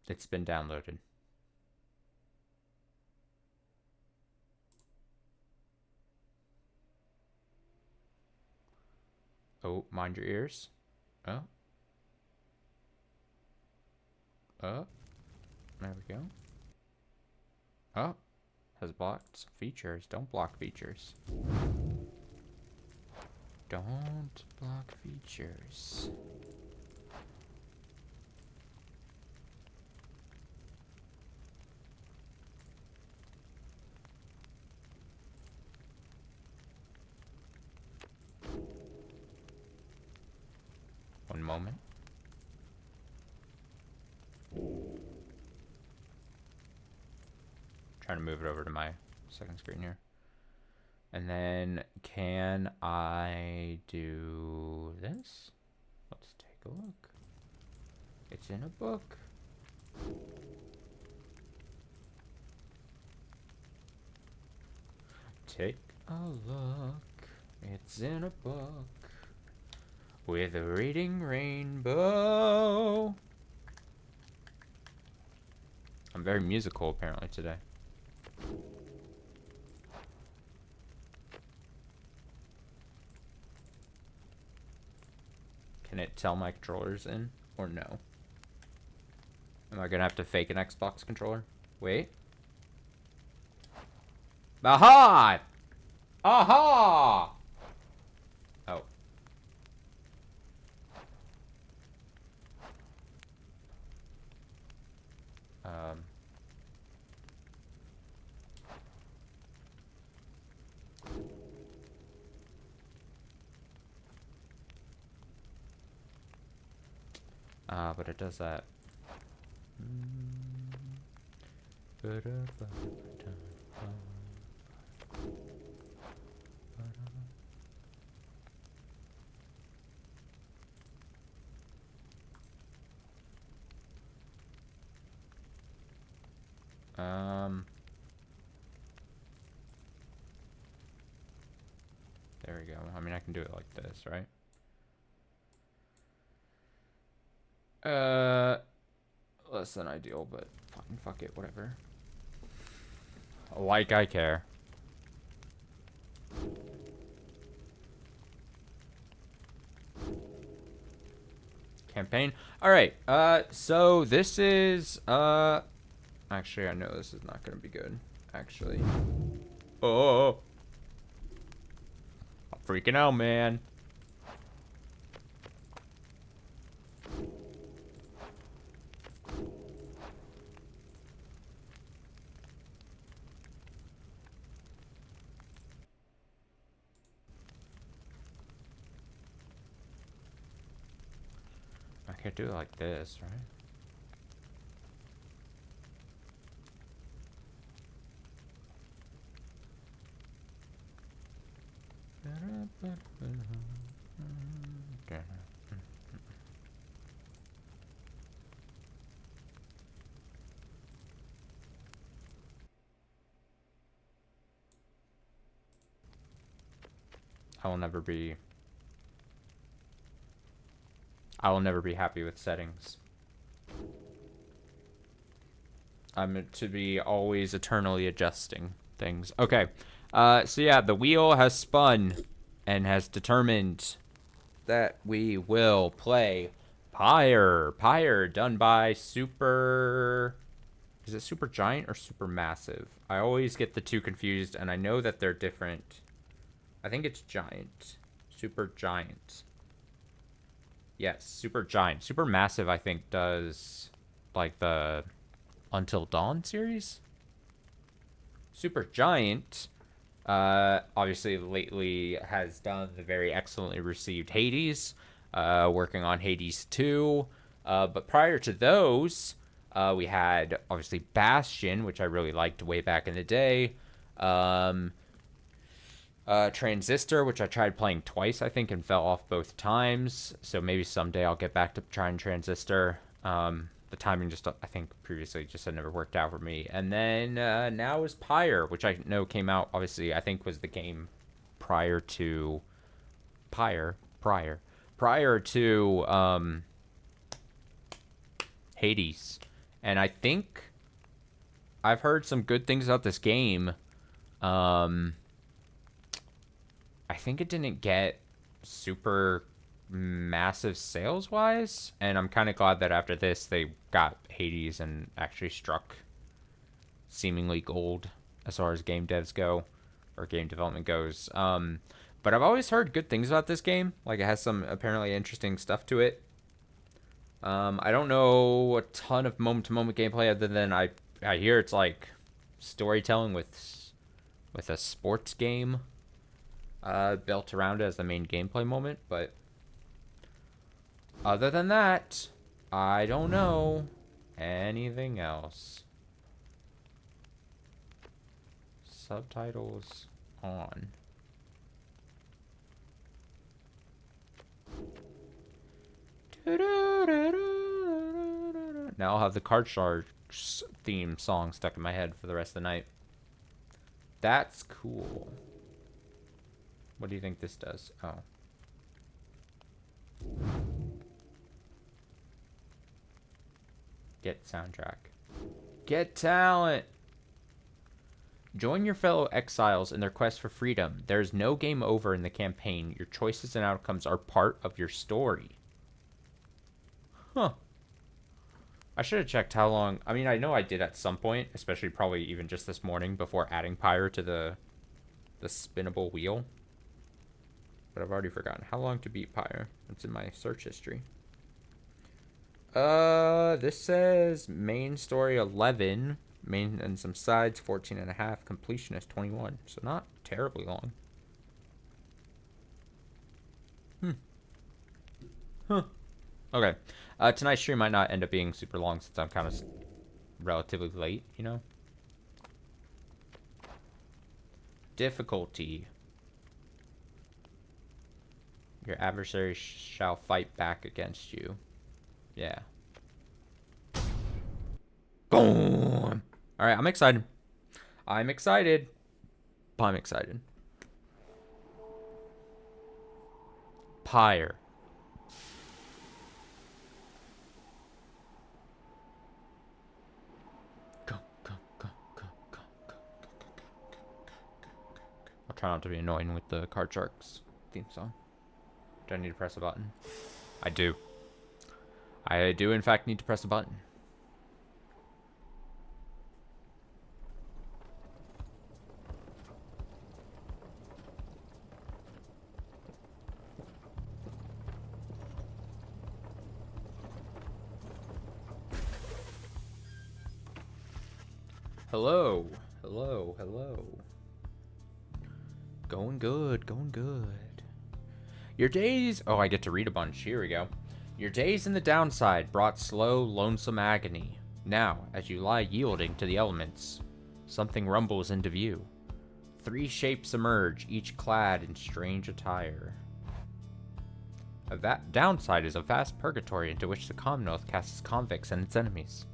It's been downloaded. Oh, mind your ears. Oh. Oh. There we go. Oh. Has blocked features. Don't block features. Don't block features. One moment. Trying to move it over to my second screen here. And then can I do this? Let's take a look. It's in a book. Take a look. It's in a book with a reading rainbow. I'm very musical apparently today. Can it tell my controller's in or no? Am I gonna have to fake an Xbox controller? Wait. Aha! Aha! Oh. But it does that. There we go. I mean, I can do it like this, right? Less than ideal, but fuck it, whatever. Like I care. Campaign. Alright, so this is, actually, I know this is not gonna be good, actually. Oh! I'm freaking out, man. I can't do it like this, right? I will never be happy with settings. I'm to be always eternally adjusting things. Okay. So yeah, the wheel has spun and has determined that we will play Pyre. Pyre, done by Super... Is it Super Giant or Super Massive? I always get the two confused, and I know that they're different. I think it's Giant. Super Giant. Yes, Super Giant. Super Massive, I think, does, like, the Until Dawn series? Super Giant, obviously lately has done the very excellently received Hades, working on Hades 2. But prior to those, we had, obviously, Bastion, which I really liked way back in the day. Transistor, which I tried playing twice, I think, and fell off both times. So maybe someday I'll get back to trying Transistor. The timing just, I think, previously just had never worked out for me. And then now is Pyre, which I know came out, obviously, I think was the game prior to prior to Hades. And I think I've heard some good things about this game. I think it didn't get super massive sales wise, and I'm kind of glad that after this they got Hades and actually struck seemingly gold as far as game devs go, or game development goes. But I've always heard good things about this game. Like, it has some apparently interesting stuff to it. I don't know a ton of moment-to-moment gameplay other than I hear it's like storytelling with a sports game built around it as the main gameplay moment. But other than that, I don't know anything else. Subtitles on. Now I'll have the Card Sharks theme song stuck in my head for the rest of the night. That's cool. What do you think this does? Oh. Get soundtrack. Get talent! Join your fellow exiles in their quest for freedom. There is no game over in the campaign. Your choices and outcomes are part of your story. Huh. I should have checked how long. I mean, I know I did at some point, especially probably even just this morning before adding Pyre to the spinnable wheel. But I've already forgotten how long to beat Pyre. It's in my search history. This says main story 11, main and some sides 14 and a half, completion is 21, so not terribly long. Huh. Okay. Tonight's stream might not end up being super long since I'm kind of relatively late, you know? Difficulty. Your adversary shall fight back against you. Yeah. Boom! Alright, I'm excited. I'm excited. I'm excited. Pyre. I'll try not to be annoying with the Card Sharks theme song. Do I need to press a button? I do. I do, in fact, need to press a button. Hello. Hello. Hello. Going good. Going good. Your days... Oh, I get to read a bunch. Here we go. Your days in the downside brought slow, lonesome agony. Now, as you lie yielding to the elements, something rumbles into view. 3 shapes emerge, each clad in strange attire. That downside is a vast purgatory into which the Commonwealth casts convicts and its enemies.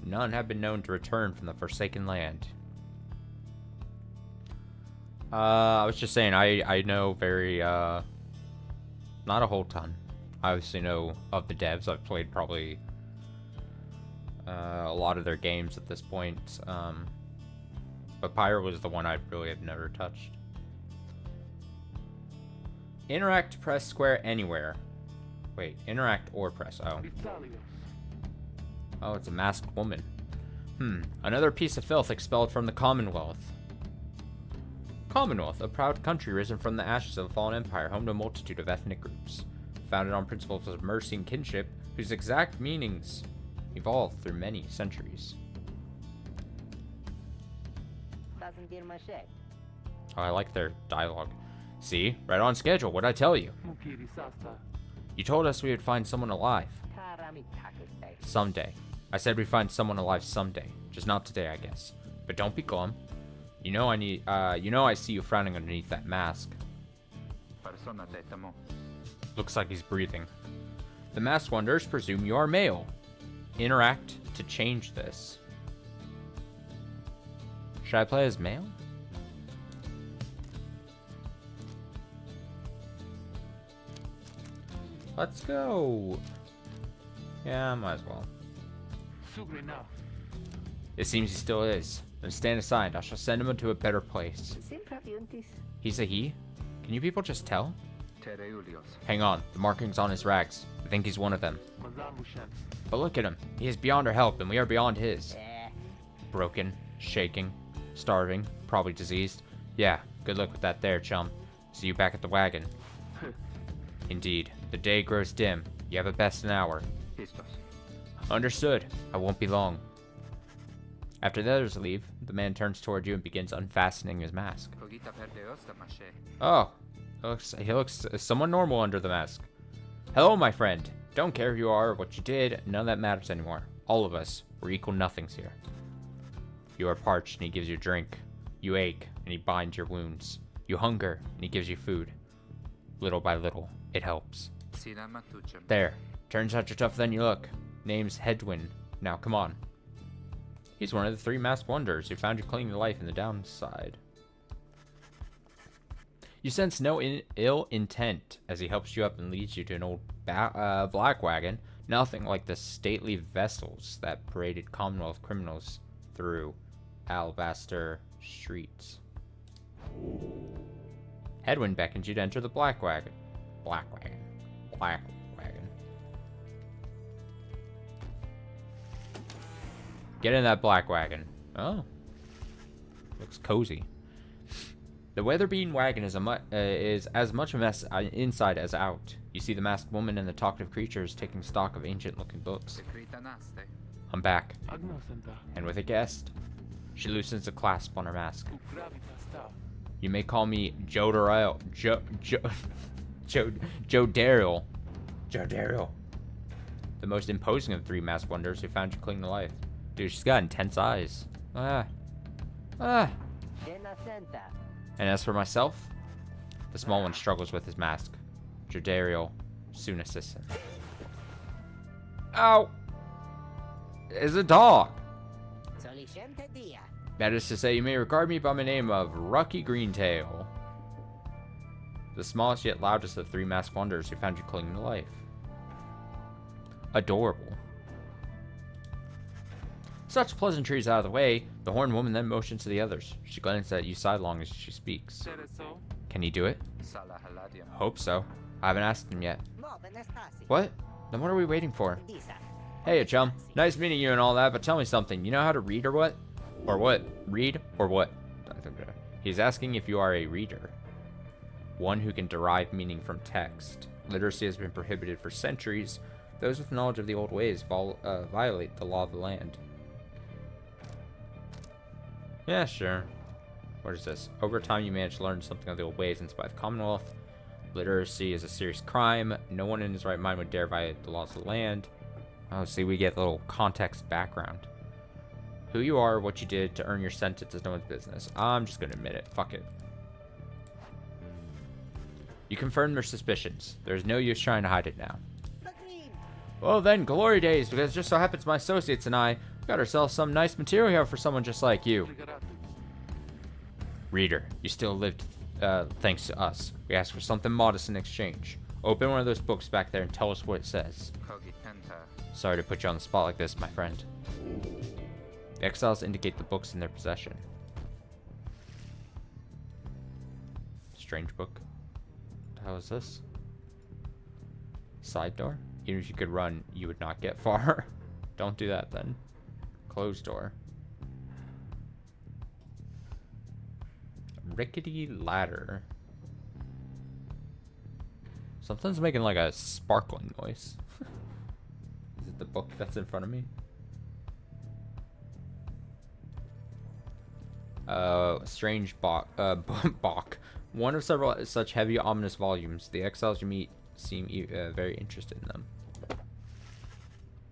None have been known to return from the Forsaken Land. I was just saying, I know very, not a whole ton. I obviously know of the devs. I've played probably a lot of their games at this point. But Pyre was the one I really have never touched. Interact, press square anywhere. Wait, interact or press. Oh. Oh, it's a masked woman. Another piece of filth expelled from the Commonwealth. Commonwealth, a proud country risen from the ashes of a fallen empire, home to a multitude of ethnic groups. Founded on principles of mercy and kinship, whose exact meanings evolved through many centuries. Oh, I like their dialogue. See? Right on schedule, what'd I tell you? You told us we would find someone alive. Someday. I said we'd find someone alive someday. Just not today, I guess. But don't be glum. You know I see you frowning underneath that mask. Looks like he's breathing. The masked wonders presume you are male. Interact to change this. Should I play as male? Let's go. Yeah, might as well. It seems he still is. Then stand aside. I shall send him to a better place. He's a he? Can you people just tell? Hang on. The markings on his rags. I think he's one of them. But look at him. He is beyond our help, and we are beyond his. Broken, shaking, starving, probably diseased. Yeah, good luck with that there, chum. See you back at the wagon. Indeed. The day grows dim. You have at best an hour. Understood. I won't be long. After the others leave, the man turns toward you and begins unfastening his mask. Oh, he looks somewhat normal under the mask. Hello, my friend. Don't care who you are or what you did. None of that matters anymore. All of us, we're equal nothings here. You are parched and he gives you drink. You ache and he binds your wounds. You hunger and he gives you food. Little by little, it helps. There. Turns out you're tougher than you look. Name's Hedwin. Now, come on. He's one of the 3 masked wonders who found you clinging to life in the downside. You sense no ill intent as he helps you up and leads you to an old black wagon. Nothing like the stately vessels that paraded Commonwealth criminals through alabaster streets. Hedwin beckons you to enter the black wagon. Black wagon. Get in that black wagon. Oh. Looks cozy. The weather-beaten wagon is as much a mess inside as out. You see the masked woman and the talkative creatures taking stock of ancient-looking books. I'm back. And with a guest, she loosens the clasp on her mask. You may call me Joe Daryl. Joe Daryl. The most imposing of the 3 masked wonders who found you clinging to life. Dude, she's got intense eyes. And as for myself, the small one struggles with his mask. Jodariel soon assists him. Ow! It's a dog. That is to say, you may regard me by my name of Rucky Greentail. The smallest yet loudest of the 3 masked wonders who found you clinging to life. Adorable. Such pleasantries out of the way, the horned woman then motions to the others. She glances at you sidelong as she speaks. Can he do it? Hope so. I haven't asked him yet. What? Then what are we waiting for? Hey, chum. Nice meeting you and all that, but tell me something. You know how to read or what? Or what? Read or what? He's asking if you are a reader. One who can derive meaning from text. Literacy has been prohibited for centuries. Those with knowledge of the old ways violate the law of the land. Yeah, sure. What is this? Over time, you manage to learn something of the old ways inspired by the Commonwealth. Literacy is a serious crime. No one in his right mind would dare violate the laws of the land. Oh, see, we get a little context background. Who you are, what you did to earn your sentence is no one's business. I'm just going to admit it. Fuck it. You confirmed their suspicions. There's no use trying to hide it now. Well then, glory days, because it just so happens my associates and I got ourselves some nice material here for someone just like you. Reader, you still lived thanks to us. We asked for something modest in exchange. Open one of those books back there and tell us what it says. Sorry to put you on the spot like this, my friend. The exiles indicate the books in their possession. Strange book. What the hell is this? Side door? Even if you could run, you would not get far. Don't do that then. Closed door. Rickety ladder. Something's making like a sparkling noise. Is it the book that's in front of me? Strange Bach. One of several such heavy, ominous volumes. The exiles you meet seem very interested in them.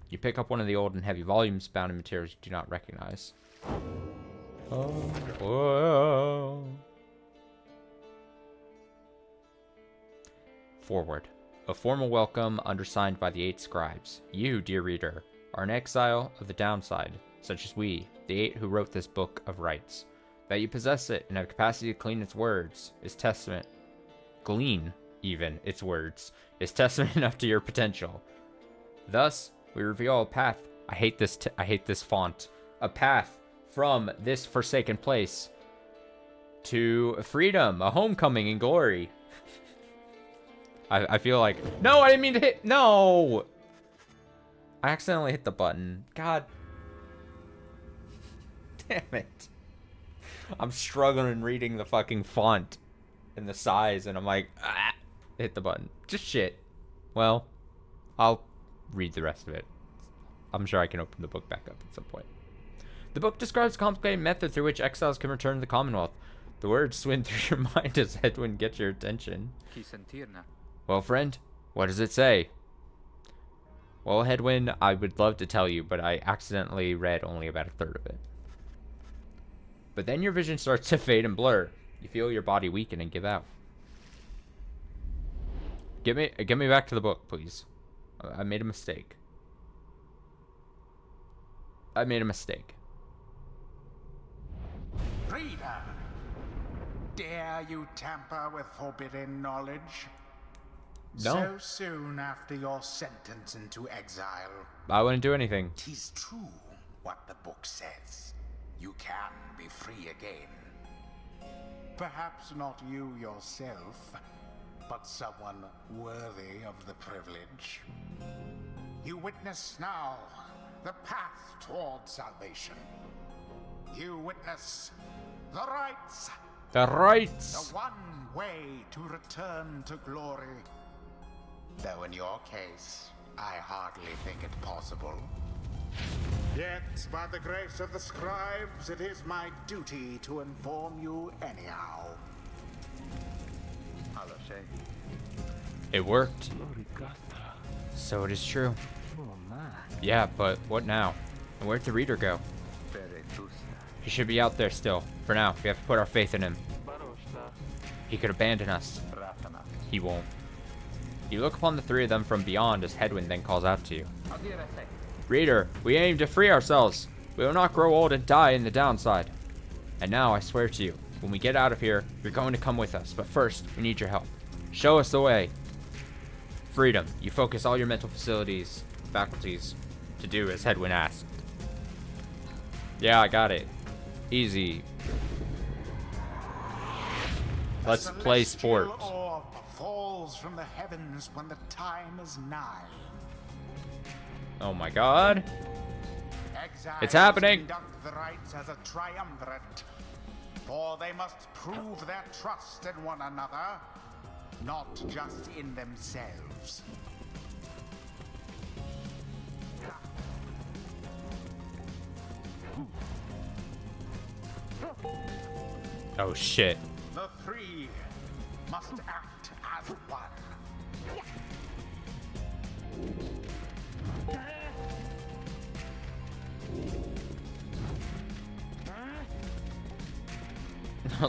You pick up one of the old and heavy volumes bound in materials you do not recognize. Oh. Whoa. Forward. A formal welcome undersigned by the 8 scribes. You, dear reader, are an exile of the downside, such as we, the 8 who wrote this book of rights. That you possess it and have capacity to clean its words is testament. Glean, even, its words, is testament enough to your potential. Thus, we reveal a path I hate this. I hate this font. A path from this forsaken place to freedom, a homecoming and glory. I feel like, no, I didn't mean to hit. No, I accidentally hit the button. God damn it. I'm struggling reading the fucking font and the size, and I'm like, hit the button. Just shit. Well, I'll read the rest of it. I'm sure I can open the book back up at some point. The book describes a complicated method through which exiles can return to the Commonwealth. The words swim through your mind as Edwin gets your attention. Well, friend, what does it say? Well, Edwin, I would love to tell you, but I accidentally read only about a third of it. But then your vision starts to fade and blur. You feel your body weaken and give out. Get me back to the book, please. I made a mistake. I made a mistake. Reader, dare you tamper with forbidden knowledge? No. So soon after your sentence into exile. I wouldn't do anything. 'Tis true what the book says. You can be free again. Perhaps not you yourself, but someone worthy of the privilege. You witness now the path toward salvation. You witness the rights. The rights. The one way to return to glory. Though in your case, I hardly think it possible. Yet, by the grace of the scribes, it is my duty to inform you anyhow. It worked. So it is true. Yeah, but what now? And where'd the reader go? He should be out there still. For now, we have to put our faith in him. He could abandon us. He won't. You look upon the three of them from beyond as Hedwyn then calls out to you. Reader, we aim to free ourselves. We will not grow old and die in the downside. And now, I swear to you, when we get out of here, you're going to come with us. But first, we need your help. Show us the way. Freedom. You focus all your mental faculties to do as Hedwyn asked. Yeah, I got it. Easy. Let's play sport. Orb falls from the heavens when the time is nigh. Oh my god. Exiles It's happening. Conduct the rites as a triumvirate, for they must prove their trust in one another, not just in themselves. Oh shit. The three must act as one.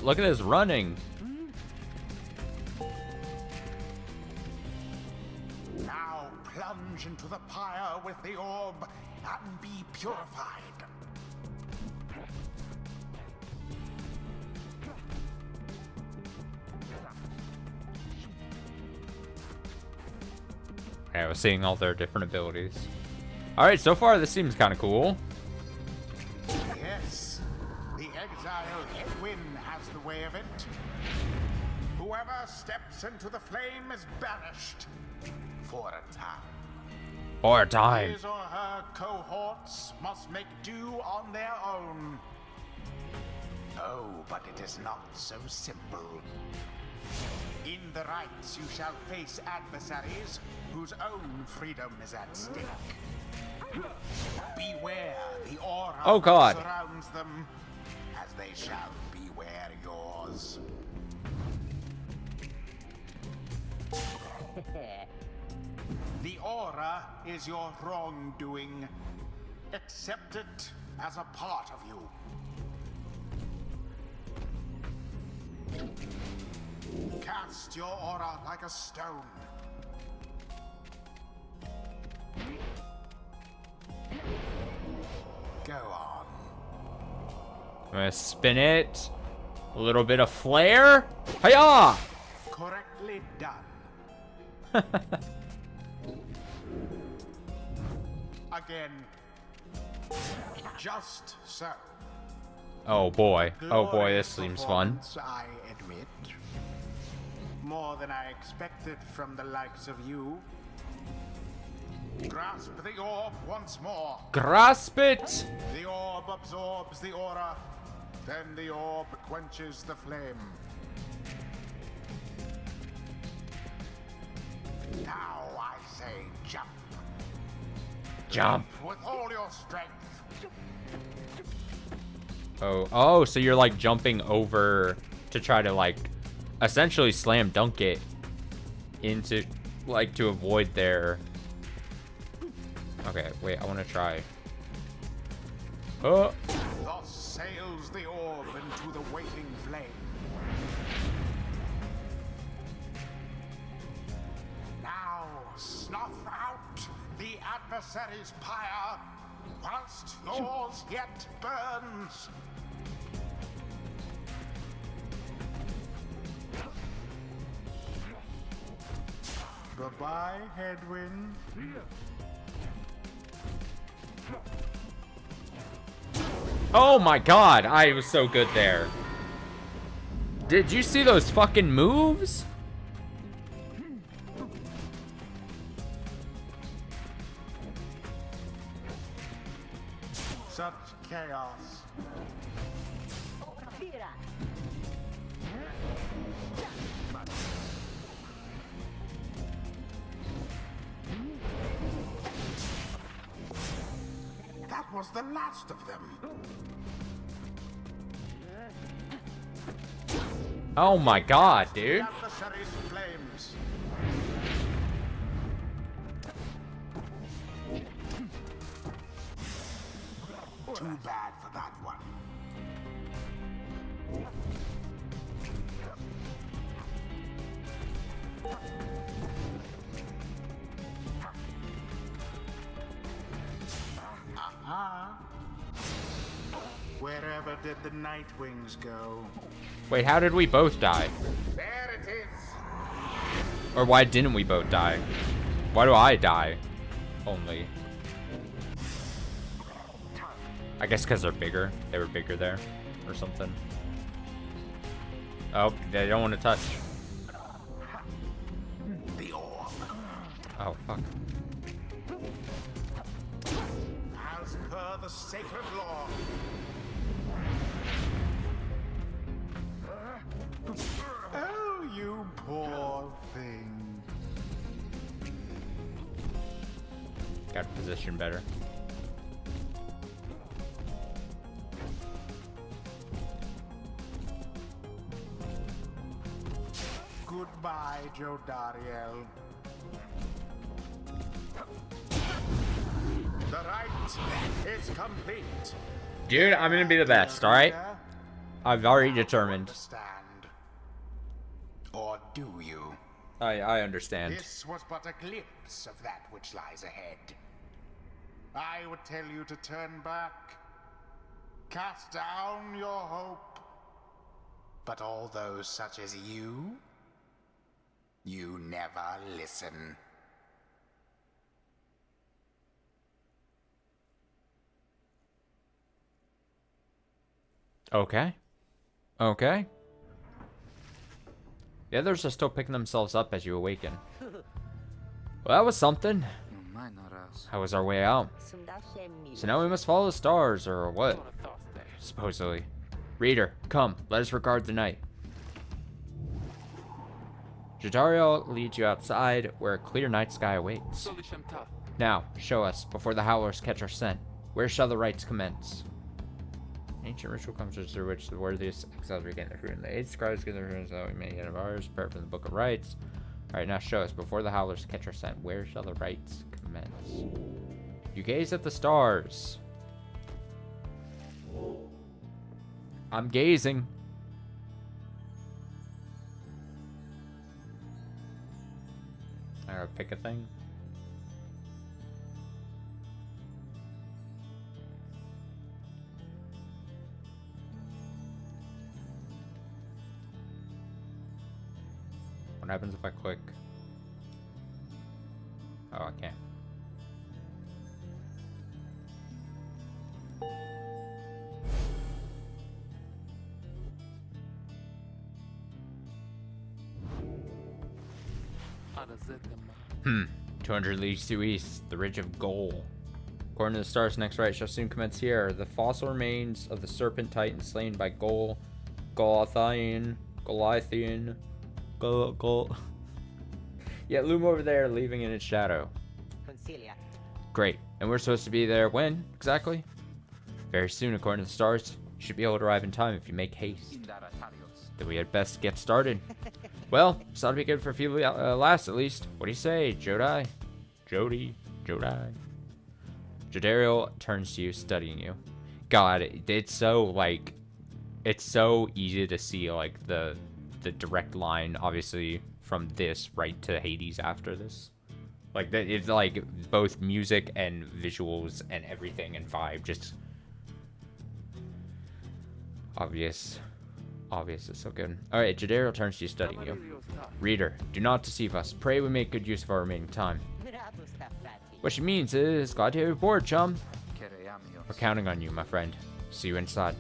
Look at this running. Now plunge into the pyre with the orb and be purified. Okay, I was seeing all their different abilities. Alright, so far this seems kind of cool. Yes, the exile Edwin has the way of it. Whoever steps into the flame is banished for a time. For a time. His or her cohorts must make do on their own. Oh, but it is not so simple. In the rites, you shall face adversaries whose own freedom is at stake. Beware the aura Oh, God. that surrounds them, as they shall beware yours. The aura is your wrongdoing. Accept it as a part of you. Cast your aura like a stone. Go on. I'm gonna spin it. A little bit of flare. Hiya! Correctly done. Again, Just so. Oh boy. Oh boy, this seems fun. Performance, I admit. More than I expected from the likes of you. Grasp the orb once more. Grasp it! The orb absorbs the aura, then the orb quenches the flame. Now I say jump. Jump. With all your strength. Oh, so you're like jumping over to try to like essentially slam dunk it into like to avoid their. Okay, wait, I want to try. Oh. Thus sails the orb into the waiting flame. Now snuff out the adversary's pyre, whilst yours yet burns. Goodbye, headwind. Oh my god, I was so good there. Did you see those fucking moves? Such chaos. That was the last of them. Oh my god, dude. The adversary's flames. Too bad for that one. Wherever did the night wings go? Wait, how did we both die? There it is. Or why didn't we both die? Why do I die? Only. I guess because they're bigger. They were bigger there. Or something. Oh, they don't want to touch. The orb. Oh, fuck. As per the sacred law. Oh, you poor thing. Got to position better. Goodbye, Joe Dariel. The rite is complete. Dude, I'm gonna be the best, alright? I've already determined. Understand. Or do you? I understand. This was but a glimpse of that which lies ahead. I would tell you to turn back, cast down your hope. But all those such as you never listen. Okay. Okay. The others are still picking themselves up as you awaken. Well, that was something. How was our way out? So now we must follow the stars, or what? Supposedly. Reader, come, let us regard the night. Jadariel leads you outside, where a clear night sky awaits. Now, show us, before the howlers catch our scent. Where shall the rites commence? Ancient ritual comes through which the worthiest exiles regain their fruit, and the 8 scribes get their fruit, so that we may get of ours, prepared from the book of rites. Alright, now show us, before the howlers catch our scent, where shall the rites commence? You gaze at the stars. I'm gazing. I gotta pick a thing. What happens if I click? Oh, I can't. Hmm. 200 leagues due east, the Ridge of Goal. According to the stars, next right shall soon commence here. The fossil remains of the serpent titan slain by Goliath. Yet loom over there, leaving in its shadow. Consilia. Great. And we're supposed to be there when, exactly? Very soon, according to the stars. You should be able to arrive in time if you make haste. Then we had best get started. Well, this ought to be good for a few laughs at least. What do you say, Jodi? Jodi? Jodariel turns to you, studying you. God, it's so, like, it's so easy to see, like, the direct line, obviously, from this right to Hades after this. Like, it's, like, both music and visuals and everything and vibe, just obvious. Obvious is so good. Alright, Jodariel turns to you, studying you. Reader, do not deceive us. Pray we make good use of our remaining time. What she means is, glad to have you aboard, chum. We're counting on you, my friend. See you inside.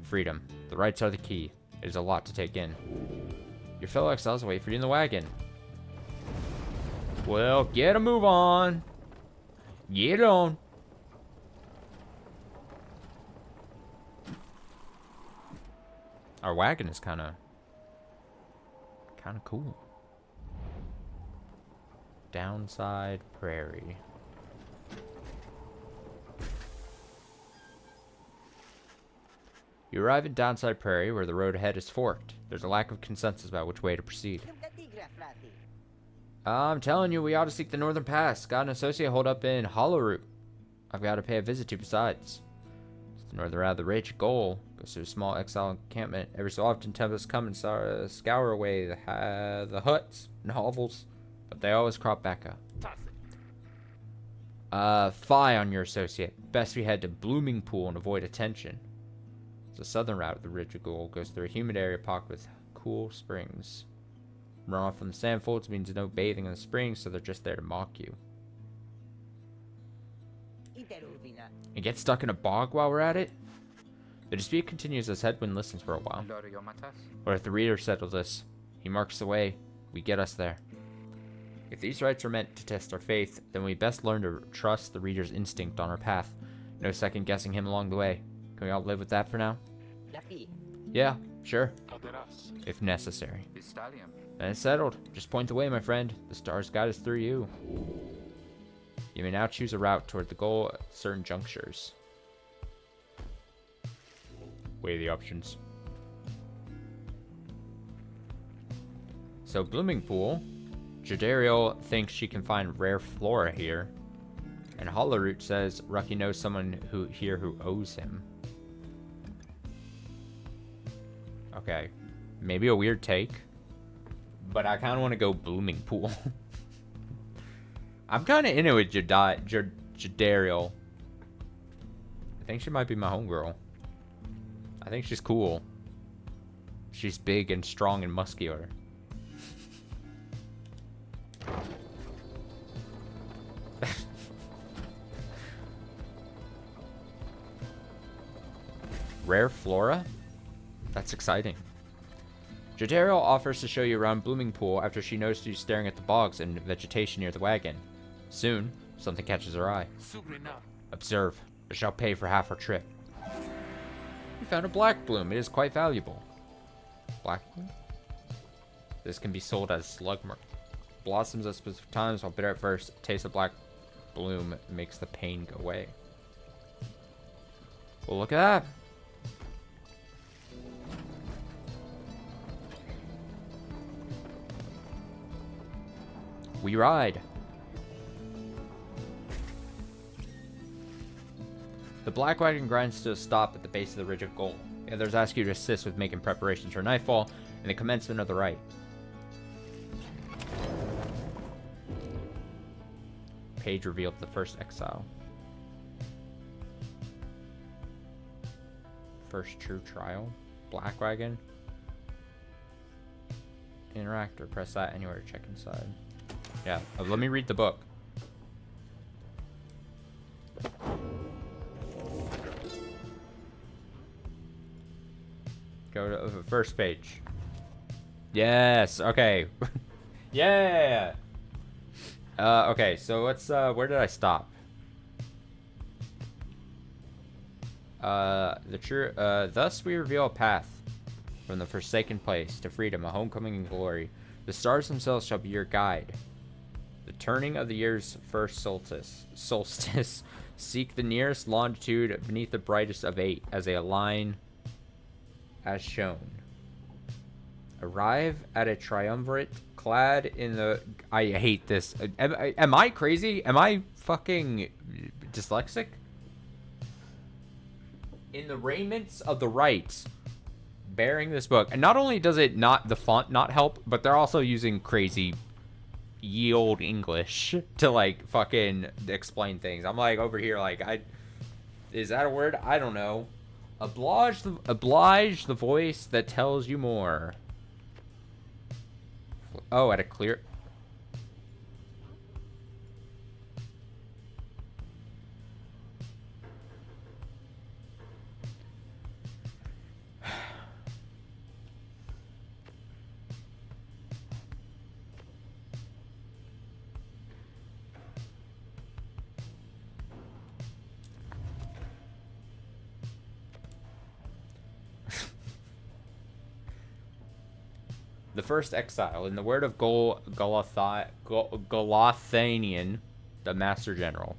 Freedom. The rights are the key. It is a lot to take in. Your fellow exiles wait for you in the wagon. Well, get a move on. Get on. Our wagon is kind of cool. Downside Prairie. You arrive at Downside Prairie, where the road ahead is forked. There's a lack of consensus about which way to proceed. I'm telling you, we ought to seek the northern pass. Got an associate hold up in Hollowroot. I've got to pay a visit to besides. It's the northern route of the Ridge Goal. Goes to a small exile encampment. Every so often, tempests come and scour away the huts and hovels, but they always crop back up. Fie on your associate. Best we head to Blooming Pool and avoid attention. The southern route of the Ridge of Gold goes through a humid area pocked with cool springs. Runoff from the sand folds means no bathing in the springs, so they're just there to mock you. And get stuck in a bog while we're at it? The dispute continues as Headwind listens for a while. Or if the reader settles this, he marks the way, we get us there. If these rites are meant to test our faith, then we best learn to trust the reader's instinct on our path. No second guessing him along the way. Can we all live with that for now? Yeah, sure. If necessary. Then it's settled. Just point the way, my friend. The stars guide us through you. You may now choose a route toward the goal at certain junctures. Weigh the options. So, Blooming Pool. Jodariel thinks she can find rare flora here. And Hollowroot says Rucky knows someone who owes him. Okay. Maybe a weird take. But I kind of want to go Blooming Pool. I'm kind of into it, Jodariel. I think she might be my homegirl. I think she's cool. She's big and strong and muscular. Rare flora? That's exciting. Jodariel offers to show you around Blooming Pool after she notices you staring at the bogs and vegetation near the wagon. Soon, something catches her eye. Observe. It shall pay for half our trip. You found a black bloom. It is quite valuable. Black bloom? This can be sold as slugmark. Blossoms at specific times while bitter at first. Taste of black bloom makes the pain go away. Well, look at that. We ride. The black wagon grinds to a stop at the base of the Ridge of Gold. The others ask you to assist with making preparations for nightfall and the commencement of the rite. Page revealed the first exile. First true trial. Black wagon. Interact or press that anywhere to check inside. Yeah, let me read the book. Go to the first page. Yes. Okay. Yeah. Okay. So let's. Where did I stop? Thus we reveal a path from the forsaken place to freedom, a homecoming and glory. The stars themselves shall be your guide. The turning of the year's first solstice. Seek the nearest longitude beneath the brightest of 8 as they align as shown. Arrive at a triumvirate clad in the... I hate this. Am I crazy? Am I fucking dyslexic? In the raiments of the rites, bearing this book. And not only does it not, the font not help, but they're also using crazy ye old English to like fucking explain things. I'm like over here like, is that a word? I don't know. Oblige the voice that tells you more. Oh, at a clear... The first exile, in the word of Golothanian, the Master General.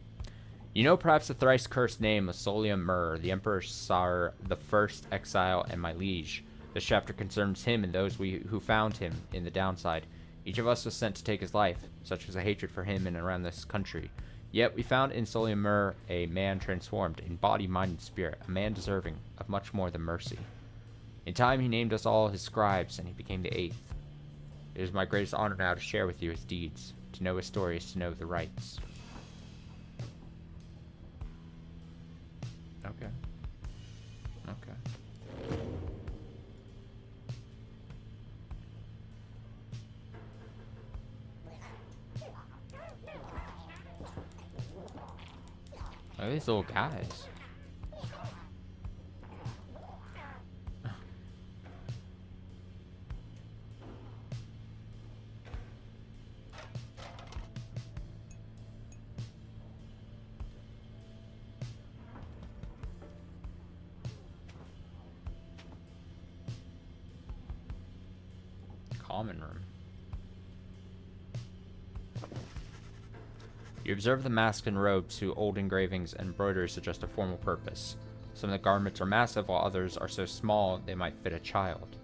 You know perhaps the thrice cursed name of Solium Mur, the Emperor Sar, the first exile, and my liege. This chapter concerns him and those who found him in the downside. Each of us was sent to take his life, such was a hatred for him and around this country. Yet we found in Solium Mur a man transformed in body, mind, and spirit, a man deserving of much more than mercy. In time he named us all his scribes, and he became the 8th. It is my greatest honor now to share with you his deeds. To know his story is to know the rights. Okay. Okay. Look at these little guys. Common room. You observe the masks and robes whose old engravings and embroideries suggest a formal purpose. Some of the garments are massive, while others are so small they might fit a child.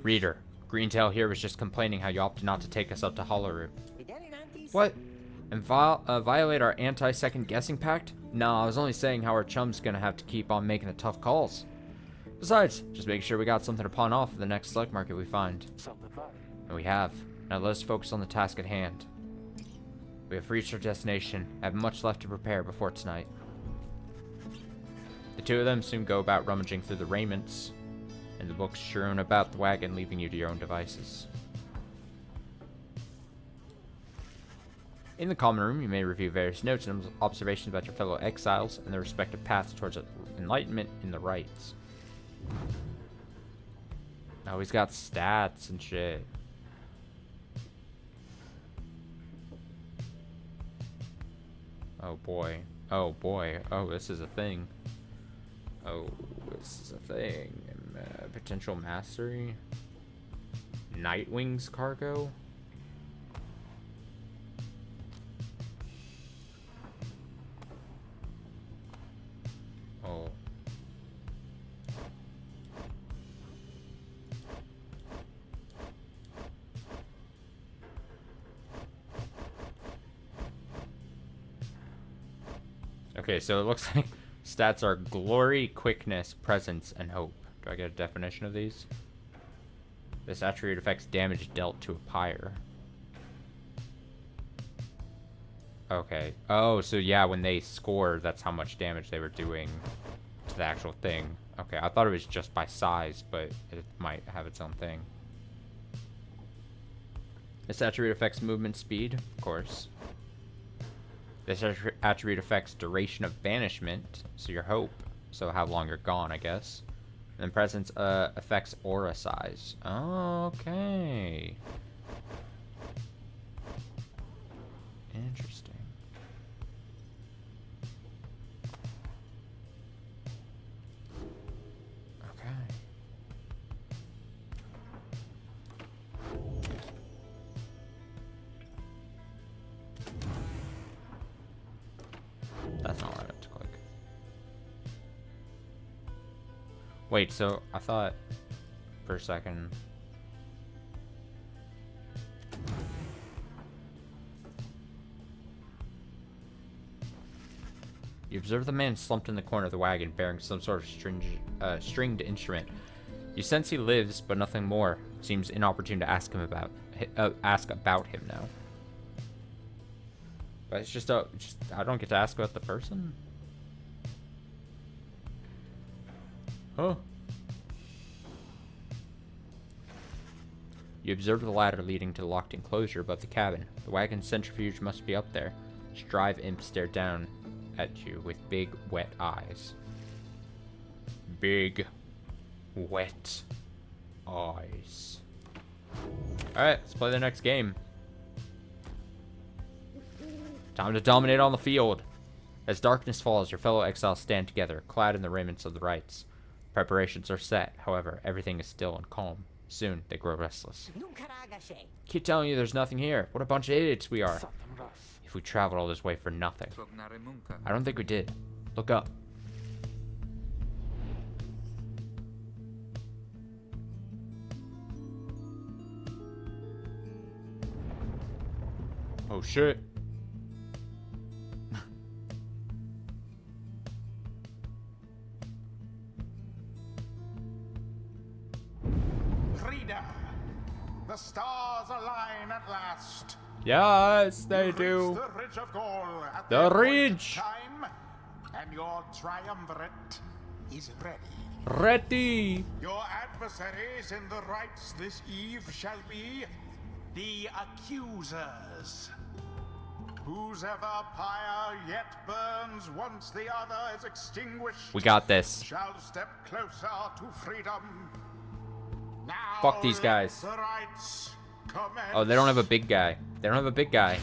Reader, Greentail here was just complaining how you opted not to take us up to Hollowroot. What? And violate our anti-second guessing pact? No, I was only saying how our chum's gonna have to keep on making the tough calls. Besides, just make sure we got something to pawn off at the next select market we find. And we have. Now let us focus on the task at hand. We have reached our destination and have much left to prepare before tonight. The two of them soon go about rummaging through the raiments and the books strewn about the wagon, leaving you to your own devices. In the common room, you may review various notes and observations about your fellow exiles and their respective paths towards enlightenment in the rites. Oh, he's got stats and shit. Oh boy. Oh boy. Oh, this is a thing. Oh, this is a thing. Potential mastery. Nightwing's cargo. Oh. Okay, so it looks like stats are glory, quickness, presence, and hope. Do I get a definition of these? This attribute affects damage dealt to a pyre. Okay. Oh, so yeah, when they score, that's how much damage they were doing to the actual thing. Okay, I thought it was just by size, but it might have its own thing. This attribute affects movement speed, of course. This attribute affects duration of banishment, so your hope, so how long you're gone, I guess. And then presence affects aura size. Okay. Interesting. Okay. That's not what I meant to click. Wait, so I thought for a second. You observe the man slumped in the corner of the wagon, bearing some sort of stringed instrument. You sense he lives, but nothing more. Seems inopportune to ask about him now. But it's just I don't get to ask about the person. Huh? You observe the ladder leading to the locked enclosure above the cabin. The wagon's centrifuge must be up there. Strive imp stared down at you with big, wet eyes. Big, wet eyes. Alright, let's play the next game. Time to dominate on the field. As darkness falls, your fellow exiles stand together, clad in the raiments of the rites. Preparations are set, however, everything is still and calm. Soon, they grow restless. Keep telling you there's nothing here. What a bunch of idiots we are. If we traveled all this way for nothing. I don't think we did. Look up. Oh shit. Reader, the stars align at last. Yes, they You do. reach the Ridge of Goal at The appointed ridge. time, and your triumvirate is ready. Ready. Your adversaries in the rites this eve shall be the accusers. Whose ever pyre yet burns once the other is extinguished. We got this. Shall step closer to freedom. Now Fuck these let guys. The rites commence. Oh, they don't have a big guy. They don't have a big guy.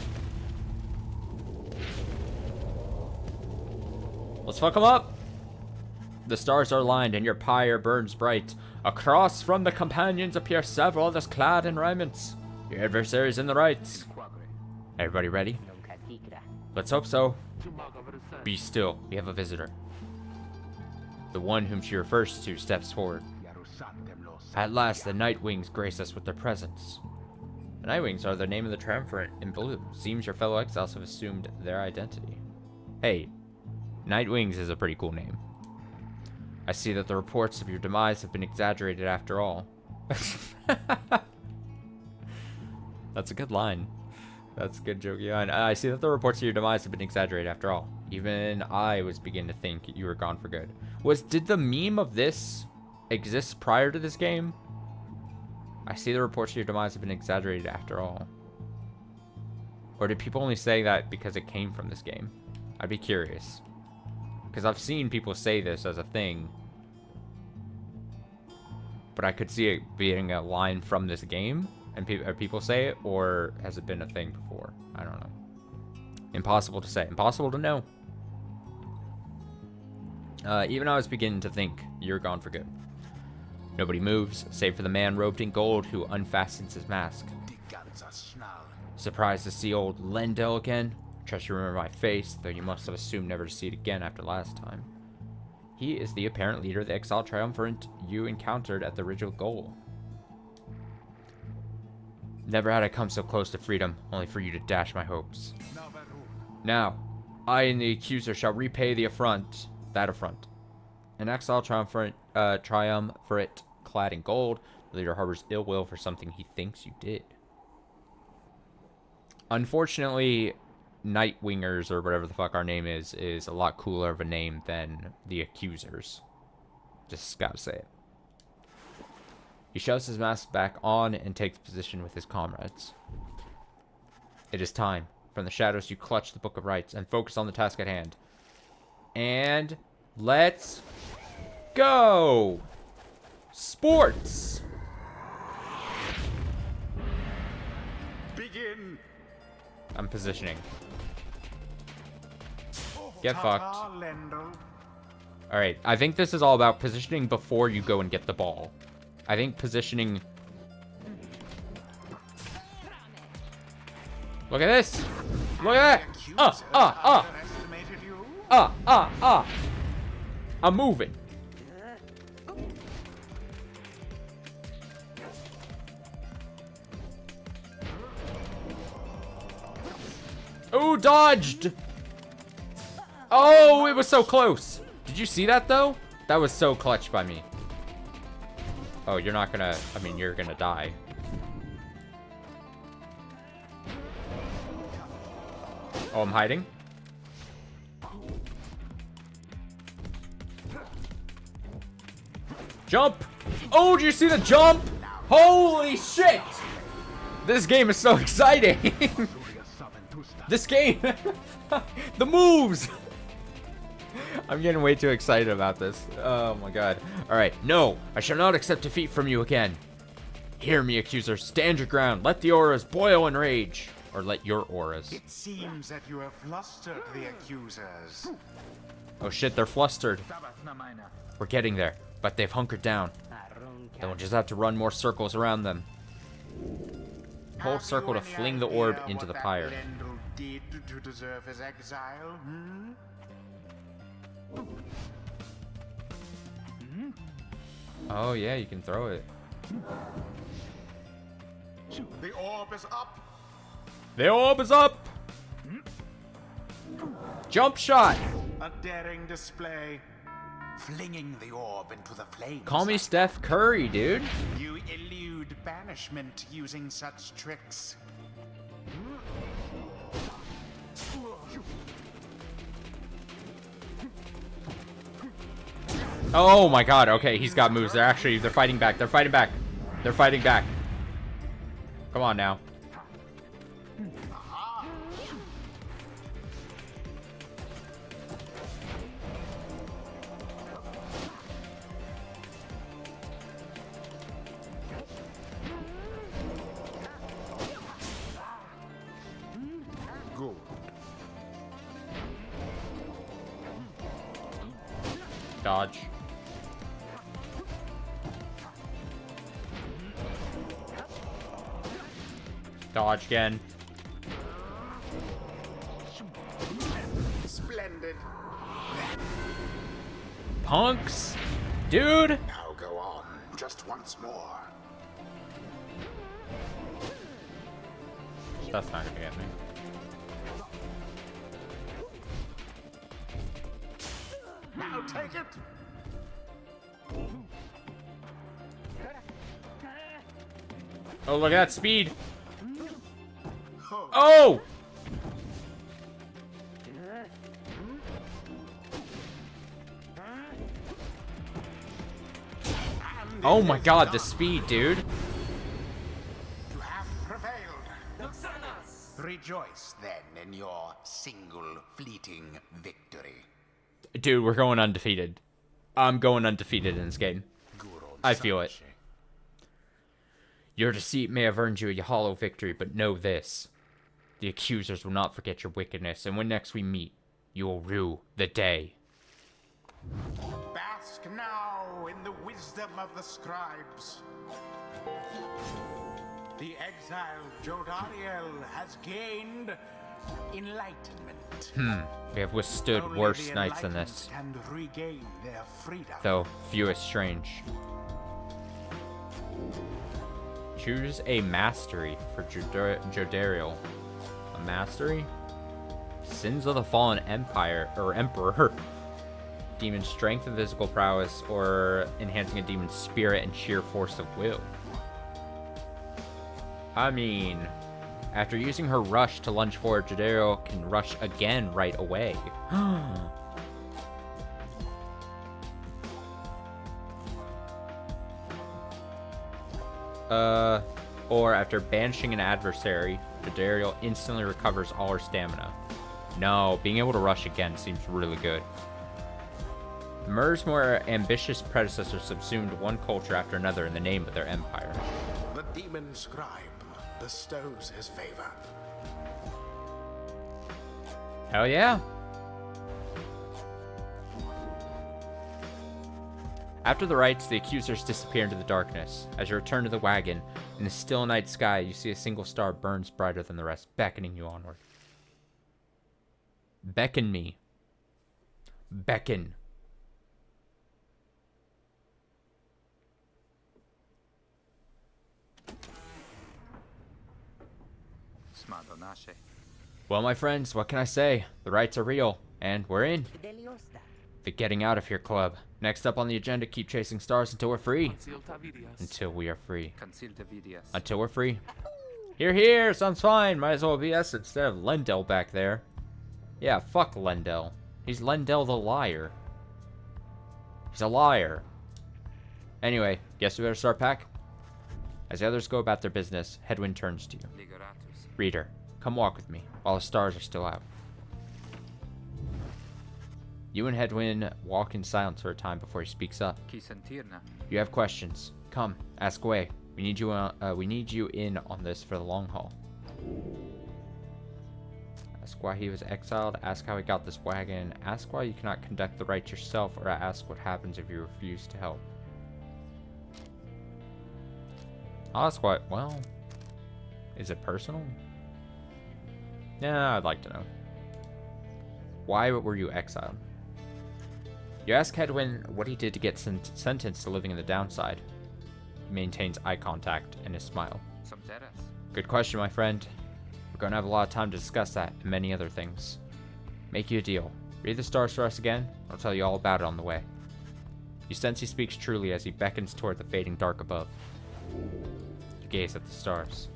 Let's fuck them up. The stars are lined and your pyre burns bright. Across from the companions appear several others clad in raiments. Your adversaries in the rites. Everybody ready? Let's hope so. Be still. We have a visitor. The one whom she refers to steps forward. At last, the Night Wings grace us with their presence. The Night Wings are the name of the triumvirate in blue. Seems your fellow exiles have assumed their identity. Hey, Night Wings is a pretty cool name. I see that the reports of your demise have been exaggerated after all. That's a good line. That's a good jokey line. I see that the reports of your demise have been exaggerated after all. Even I was beginning to think you were gone for good. Did the meme of this exist prior to this game? I see the reports of your demise have been exaggerated after all. Or did people only say that because it came from this game? I'd be curious. Because I've seen people say this as a thing. But I could see it being a line from this game. And people say it, or has it been a thing before? I don't know. Impossible to say. Impossible to know. Even I was beginning to think you're gone for good. Nobody moves, save for the man robed in gold who unfastens his mask. Surprised to see old Lendell again? Trust you remember my face, though you must have assumed never to see it again after last time. He is the apparent leader of the exiled triumvirate you encountered at the Ridge of Goal. Never had I come so close to freedom, only for you to dash my hopes. Now, I and the accuser shall repay the affront. That affront. An exile triumvirate clad in gold, the leader harbors ill will for something he thinks you did. Unfortunately, Nightwingers, or whatever the fuck our name is a lot cooler of a name than the accusers. Just gotta say it. He shoves his mask back on and takes position with his comrades. It is time. From the shadows, you clutch the Book of Rites and focus on the task at hand. And let's go! Sports! Begin. I'm positioning. Get fucked. Alright, I think this is all about positioning before you go and get the ball. I think positioning... Look at this! Look at that! I'm moving. Oh, dodged! Oh, it was so close. Did you see that, though? That was so clutch by me. Oh, you're not gonna... I mean, you're gonna die. Oh, I'm hiding? Jump! Oh, did you see the jump? Holy shit! This game is so exciting! This game! The moves! I'm getting way too excited about this. Oh my god. Alright, no! I shall not accept defeat from you again. Hear me, accuser. Stand your ground. Let the auras boil in rage. Or let your auras. It seems that you have flustered the accusers. Oh shit, they're flustered. We're getting there, but they've hunkered down. Then we'll just have to run more circles around them. Hold circle to fling the orb into the pyre. Did to deserve his exile? Oh yeah, you can throw it. The orb is up. The orb is up! Jump shot! A daring display. Flinging the orb into the flames. Call me Steph Curry, dude. You elude banishment using such tricks. Oh my god, okay, he's got moves. They're fighting back. They're fighting back. They're fighting back. Come on now. Good. Dodge. Dodge again. Splendid. Punks? Dude! Now go on, just once more. That's not gonna get me. Now take it. Oh, look at that speed. Oh! Oh my god, the speed, dude. You have prevailed. Rejoice then in your single fleeting victory. Dude, we're going undefeated. I'm going undefeated in this game. I feel it. Your deceit may have earned you a hollow victory, but know this. The accusers will not forget your wickedness, and when next we meet, you will rue the day. Bask now in the wisdom of the scribes. The exiled Jodariel has gained enlightenment. We have withstood Only worse the nights than this, enlightened can regain their freedom. though few is strange. Choose a mastery for Jodariel. A mastery? Sins of the Fallen Empire, or Emperor. Demon strength and physical prowess, or enhancing a demon's spirit and sheer force of will. I mean, after using her rush to lunge forward, Jodariel can rush again right away. or after banishing an adversary, Jadariel instantly recovers all her stamina. No, being able to rush again seems really good. Myr's more ambitious predecessor subsumed one culture after another in the name of their empire. The demon scribe bestows his favor. Hell yeah. After the rites, the accusers disappear into the darkness. As you return to the wagon, in the still night sky, you see a single star burns brighter than the rest, beckoning you onward. Beckon me. Beckon. Well, my friends, what can I say? The rites are real, and we're in. The Getting Out of Here Club. Next up on the agenda, keep chasing stars until we're free. Until we are free. Until we're free. Here, here, sounds fine. Might as well be us instead of Lendell back there. Yeah, fuck Lendell. He's Lendell the liar. He's a liar. Anyway, guess we better start pack? As the others go about their business, Hedwyn turns to you. Reader, come walk with me while the stars are still out. You and Hedwyn walk in silence for a time before he speaks up. You have questions. Come, ask away. We need you in on this for the long haul. Ask why he was exiled. Ask how he got this wagon. Ask why you cannot conduct the rites yourself, or ask what happens if you refuse to help. I'll ask what. Well, is it personal? Yeah, I'd like to know. Why were you exiled? You ask Hedwyn what he did to get sentenced to living in the downside. He maintains eye contact and his smile. Good question, my friend. We're going to have a lot of time to discuss that and many other things. Make you a deal. Read the stars for us again. I'll tell you all about it on the way. You sense he speaks truly as he beckons toward the fading dark above. You gaze at the stars.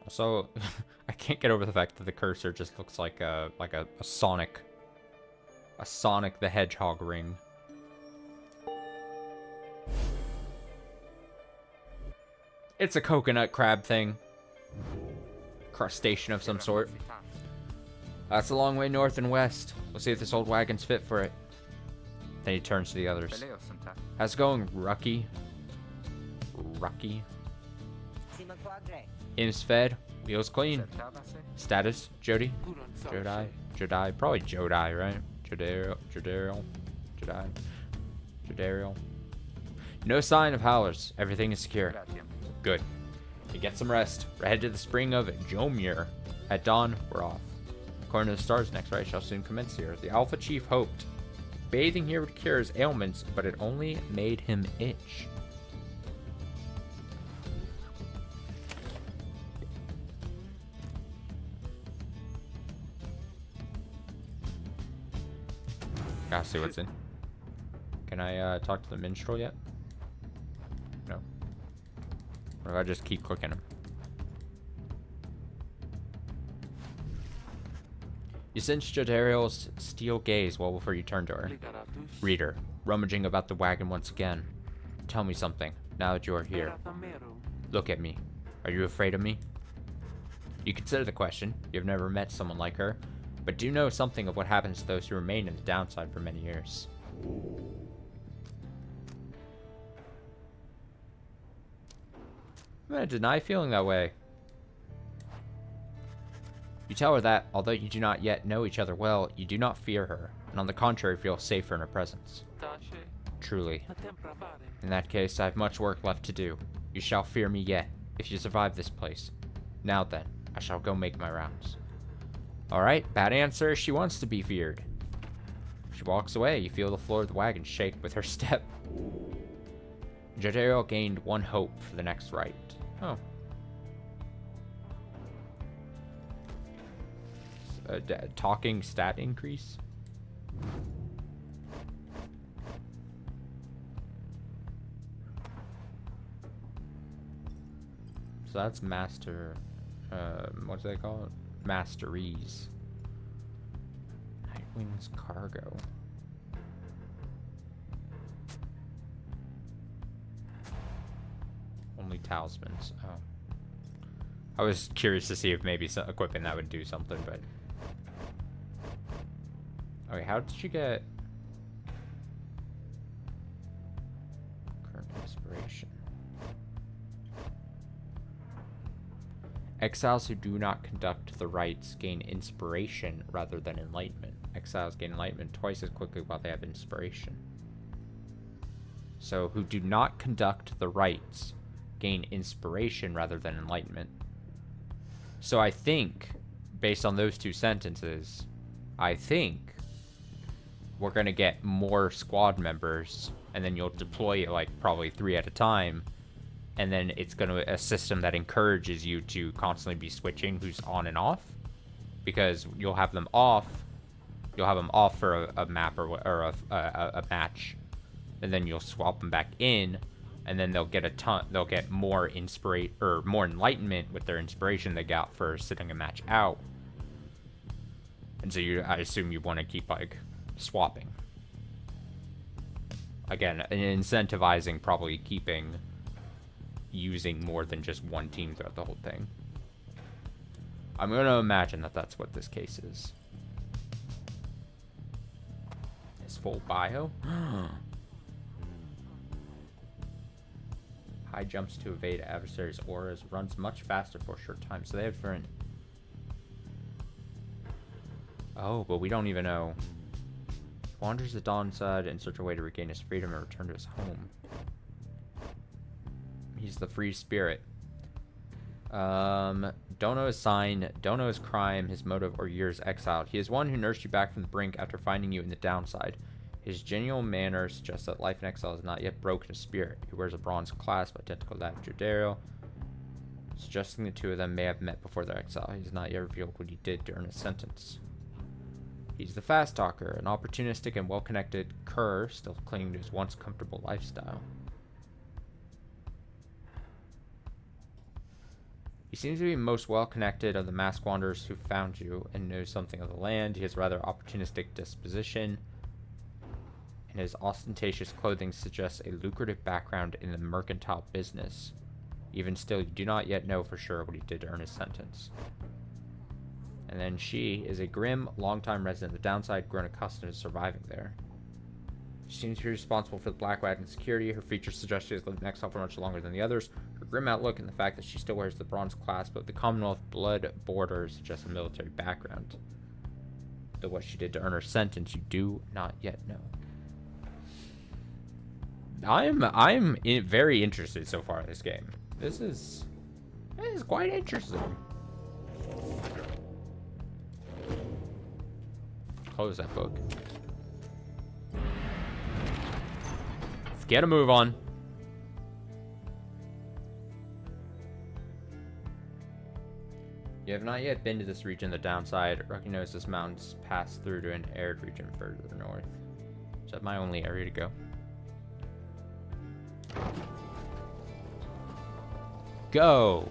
So, I can't get over the fact that the cursor just looks like a Sonic the Hedgehog ring. It's a coconut crab thing. Crustacean of some sort. That's a long way north and west. We'll see if this old wagon's fit for it. Then he turns to the others. How's it going, Rucky? Rucky? In's fed. Wheels clean. Status, Jody? Jodi? Probably Jodi, right? Jodariel. No sign of howlers. Everything is secure. Good. To get some rest. We're headed to the spring of Jomir. At dawn, we're off. According to the stars, next rite shall soon commence here. The Alpha Chief hoped. Bathing here would cure his ailments, but it only made him itch. Gotta see what's in. Can I talk to the minstrel yet? No. Or if I just keep clicking him. You sense Jodariel's steel gaze well before you turn to her. Reader, rummaging about the wagon once again. Tell me something, now that you are here. Look at me. Are you afraid of me? You consider the question. You've never met someone like her, but do know something of what happens to those who remain in the downside for many years. I'm gonna deny feeling that way. You tell her that, although you do not yet know each other well, you do not fear her, and on the contrary feel safer in her presence. Truly. In that case, I have much work left to do. You shall fear me yet, if you survive this place. Now then, I shall go make my rounds. Alright, bad answer. She wants to be feared. She walks away. You feel the floor of the wagon shake with her step. Jodariel gained one hope for the next rite. Oh. Talking stat increase? So that's master, what do they call it? Masteries. Nightwing's cargo. Only talismans. Oh. I was curious to see if maybe equipping that would do something, but... Okay, how did you get... Current inspiration. Exiles who do not conduct the rites gain inspiration rather than enlightenment. Exiles gain enlightenment twice as quickly while they have inspiration. So, who do not conduct the rites gain inspiration rather than enlightenment. So I think, based on those two sentences, I think we're going to get more squad members, and then you'll deploy like probably 3 at a time, and then it's going to a system that encourages you to constantly be switching who's on and off, because you'll have them off for a map or a match, and then you'll swap them back in, and then they'll get more inspiration or more enlightenment with their inspiration they got for sitting a match out. And so I assume you want to keep like swapping. Again, incentivizing probably keeping using more than just one team throughout the whole thing. I'm going to imagine that that's what this case is. It's full bio. High jumps to evade adversaries' auras, runs much faster for a short time. So they have different... Oh, but we don't even know. Wanders the dawn side in search of a way to regain his freedom and return to his home. He's the free spirit. Don't know his sign, don't know his crime, his motive, or years exiled. He is one who nursed you back from the brink after finding you in the downside. His genial manner suggests that life in exile is not yet broken his spirit. He wears a bronze clasp identical to that of Jodaro, suggesting the two of them may have met before their exile. He has not yet revealed what he did to earn his sentence. He's the fast talker, an opportunistic and well-connected cur, still clinging to his once comfortable lifestyle. He seems to be most well-connected of the masked wanderers who found you and knows something of the land. He has a rather opportunistic disposition, and his ostentatious clothing suggests a lucrative background in the mercantile business. Even still, you do not yet know for sure what he did to earn his sentence. And then she is a grim, long-time resident of the downside, grown accustomed to surviving there. She seems to be responsible for the Black Wagon security. Her features suggest she has lived in exile for much longer than the others. Her grim outlook and the fact that she still wears the bronze clasp of the Commonwealth blood border suggests a military background. Though what she did to earn her sentence, you do not yet know. I'm very interested so far in this game. This is quite interesting. Close that book. Let's get a move on. You have not yet been to this region of the downside. Recognize this mountains pass through to an arid region further north. Is that my only area to go? Go!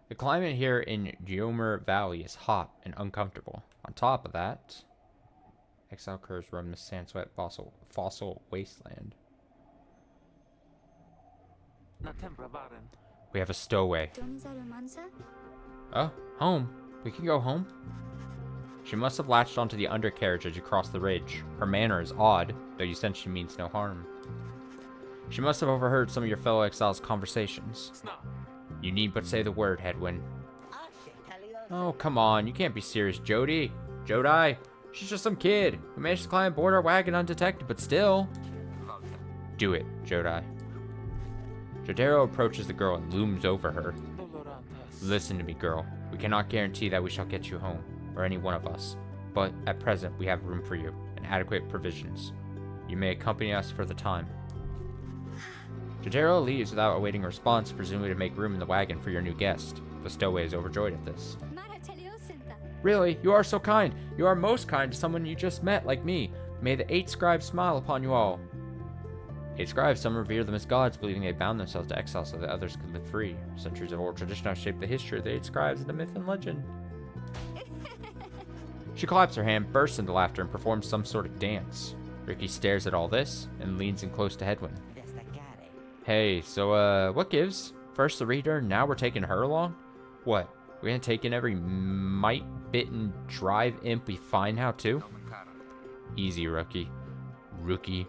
The climate here in Geomer Valley is hot and uncomfortable. On top of that, exile curs roam the sand-swept fossil wasteland. We have a stowaway. Oh, home. We can go home. She must have latched onto the undercarriage as you cross the ridge. Her manner is odd, though you sense she means no harm. She must have overheard some of your fellow exiles' conversations. You need but say the word, Hedwyn. Oh, come on. You can't be serious, Jodi. She's just some kid who managed to climb aboard our wagon undetected, but still. Do it, Jodi. Jodaro approaches the girl and looms over her. Listen to me, girl. We cannot guarantee that we shall get you home, or any one of us. But at present, we have room for you, and adequate provisions. You may accompany us for the time. Jadero leaves without awaiting a response, presumably to make room in the wagon for your new guest. The stowaway is overjoyed at this. Really? You are so kind. You are most kind to someone you just met, like me. May the 8 scribes smile upon you all. 8 scribes, some revere them as gods, believing they bound themselves to exile so that others could live free. Centuries of oral tradition have shaped the history of the 8 scribes into myth and legend. She claps her hand, bursts into laughter, and performs some sort of dance. Ricky stares at all this and leans in close to Hedwin. Hey, so, what gives? First the reader, now we're taking her along? What? We're gonna take in every mite-bitten drive imp we find now, too? Easy, rookie. Rookie.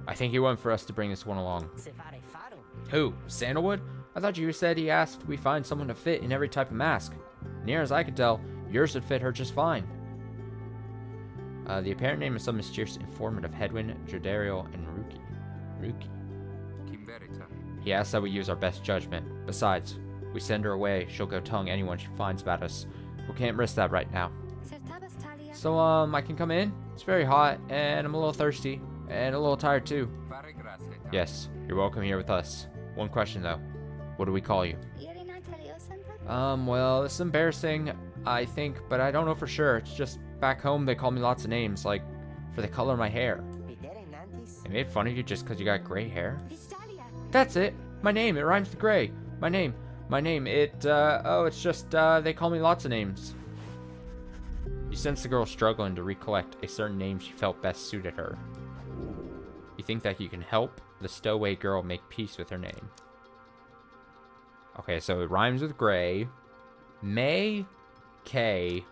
I think he went for us to bring this one along. Who? Sandalwood? I thought you said he asked we find someone to fit in every type of mask. Near as I could tell, yours would fit her just fine. The apparent name is some mysterious informant of Hedwin, Jodariel, and Rookie. He asks that we use our best judgment. Besides, we send her away, she'll go telling anyone she finds about us. We can't risk that right now. So, I can come in? It's very hot, and I'm a little thirsty, and a little tired too. Yes, you're welcome here with us. One question though. What do we call you? Well, it's embarrassing, I think, but I don't know for sure. It's just back home they call me lots of names, like for the color of my hair. They made fun of you just because you got gray hair? That's it. My name, it rhymes with gray. My name, it's just, they call me lots of names. You sense the girl struggling to recollect a certain name she felt best suited her. You think that you can help the stowaway girl make peace with her name. Okay, so it rhymes with gray. May, K,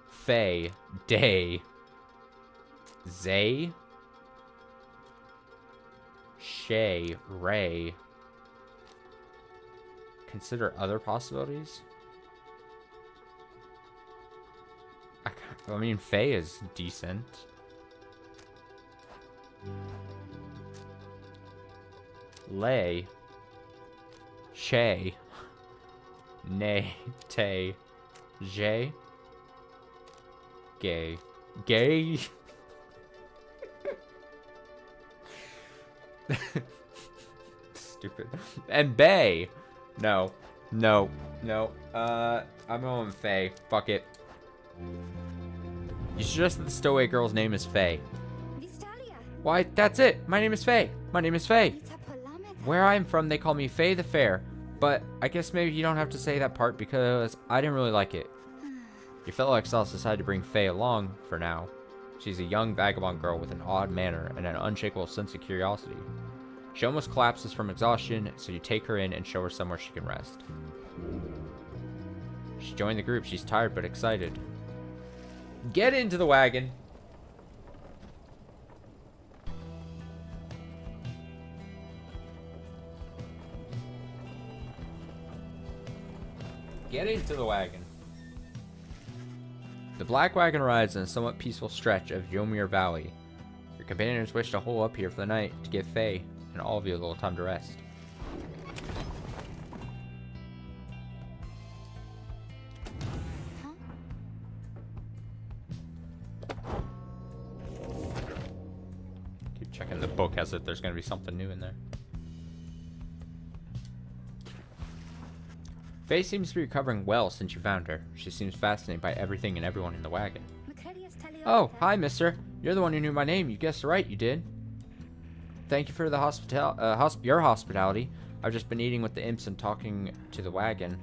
Faye, Day, Zay, Shay, Ray. Consider other possibilities? I mean, Faye is decent. Lay. Shay. Nay. Tay. Jay. Gay. Gay. Stupid. And Bay. No. I'm going Faye. Fuck it. You suggested the stowaway girl's name is Faye. Why, that's it. My name is Faye. Where I'm from, they call me Faye the Fair. But I guess maybe you don't have to say that part because I didn't really like it. Your fellow exiles decided to bring Faye along for now. She's a young vagabond girl with an odd manner and an unshakable sense of curiosity. She almost collapses from exhaustion, so you take her in and show her somewhere she can rest. She joined the group. She's tired but excited. Get into the wagon. Get into the wagon. The black wagon rides in a somewhat peaceful stretch of Yomir Valley. Your companions wish to hole up here for the night to give Faye and all of you a little time to rest. Keep checking the book as if there's going to be something new in there. Faye seems to be recovering well since you found her. She seems fascinated by everything and everyone in the wagon. Oh, hi, mister. You're the one who knew my name. You guessed right, you did. Thank you for the your hospitality. I've just been eating with the imps and talking to the wagon.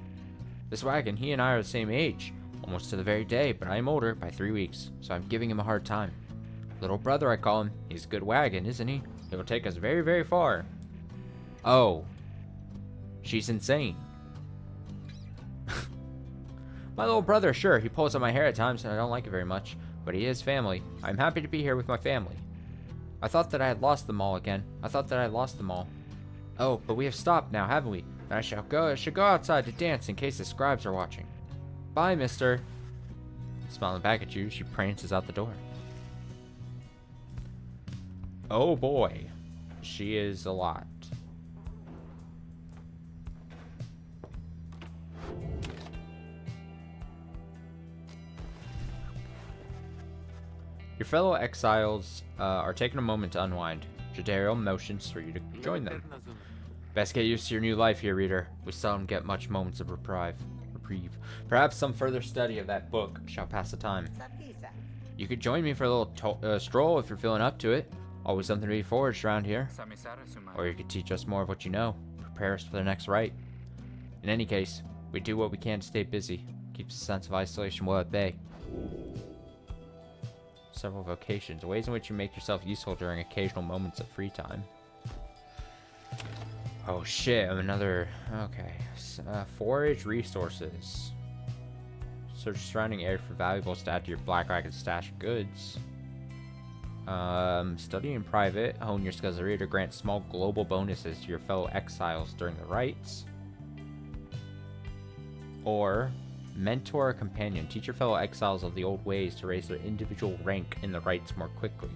This wagon, he and I are the same age. Almost to the very day, but I am older by 3 weeks, so I'm giving him a hard time. Little brother, I call him. He's a good wagon, isn't he? He will take us very, very far. Oh. She's insane. My little brother, sure, he pulls on my hair at times and I don't like it very much, but he is family. I'm happy to be here with my family. I thought that I had lost them all again. Oh, but we have stopped now, haven't we? And I should go outside to dance in case the scribes are watching. Bye, mister. Smiling back at you, she prances out the door. Oh boy. She is a lot. Your fellow exiles are taking a moment to unwind. Jadariel motions for you to join them. Best get used to your new life here, reader. We seldom get much moments of reprieve. Perhaps some further study of that book shall pass the time. You could join me for a little stroll if you're feeling up to it. Always something to be forged around here. Or you could teach us more of what you know. Prepare us for the next rite. In any case, we do what we can to stay busy. Keeps a sense of isolation well at bay. Several vocations. Ways in which you make yourself useful during occasional moments of free time. Oh shit, another... Okay. Forage resources. Search surrounding area for valuables to add to your Black Wagon stash of goods. Study in private. Hone your skills as a reader. Grant small global bonuses to your fellow exiles during the rites. Or... mentor a companion. Teach your fellow exiles of the old ways to raise their individual rank in the rites more quickly.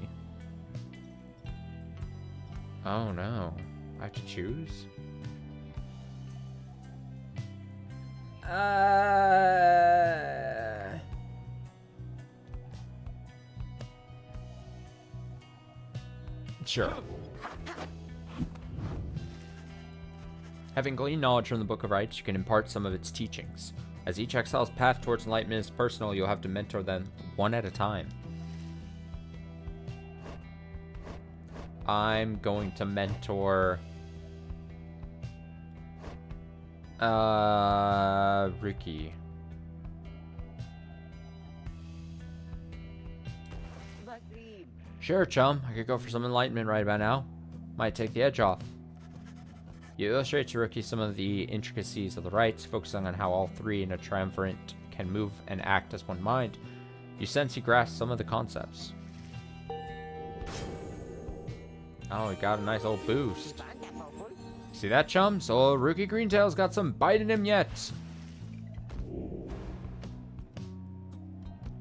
Oh no. I have to choose? Sure. Having gleaned knowledge from the Book of Rites, you can impart some of its teachings. As each exile's path towards enlightenment is personal, you'll have to mentor them one at a time. I'm going to mentor... Ricky. Sure, chum. I could go for some enlightenment right about now. Might take the edge off. You illustrate to Rookie some of the intricacies of the rites, focusing on how all three in a triumvirate can move and act as one mind. You sense he grasps some of the concepts. Oh, he got a nice old boost. See that, chum? So Rookie Greentail's got some bite in him yet.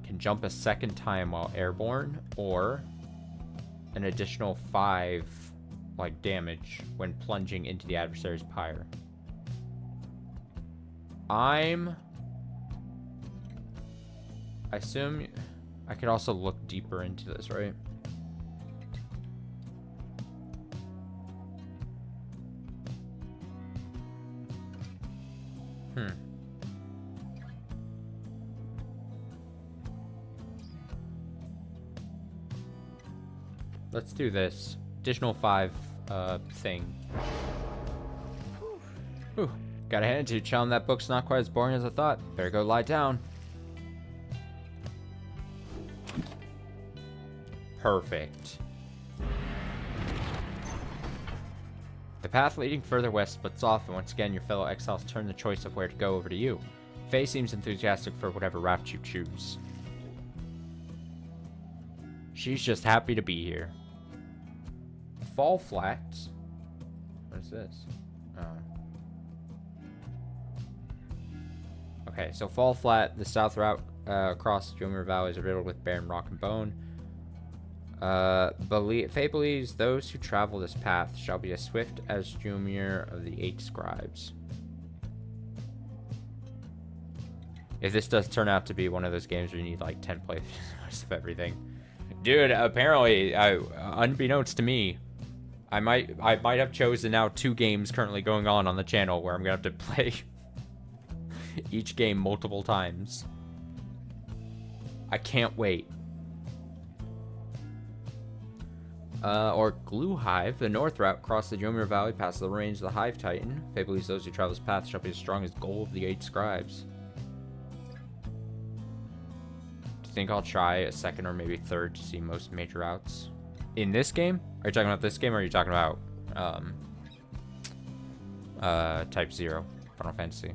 Can jump a second time while airborne, or an additional 5 damage when plunging into the adversary's pyre. I assume I could also look deeper into this, right? Let's do this. Additional 5 thing. Whew. Gotta hand it to you, chum. That book's not quite as boring as I thought. Better go lie down. Perfect. The path leading further west splits off, and once again your fellow exiles turn the choice of where to go over to you. Faye seems enthusiastic for whatever route you choose. She's just happy to be here. Fall Flats. What is this? Oh. Okay, so Fall Flat, the south route across Jumir Valley is riddled with barren rock and bone. Faye believes those who travel this path shall be as swift as Jumir of the 8 scribes. If this does turn out to be one of those games where you need like 10 playthroughs of everything. Dude, apparently, unbeknownst to me, I might have chosen now 2 games currently going on the channel where I'm gonna have to play each game multiple times. I can't wait. Or Glue Hive, the north route across the Jomir Valley past the range of the Hive Titan. Faye believes those who travel this path shall be as strong as gold of the 8 scribes. Do you think I'll try a second or maybe third to see most major routes? In this game? Are you talking about this game, or are you talking about Type 0 Final Fantasy?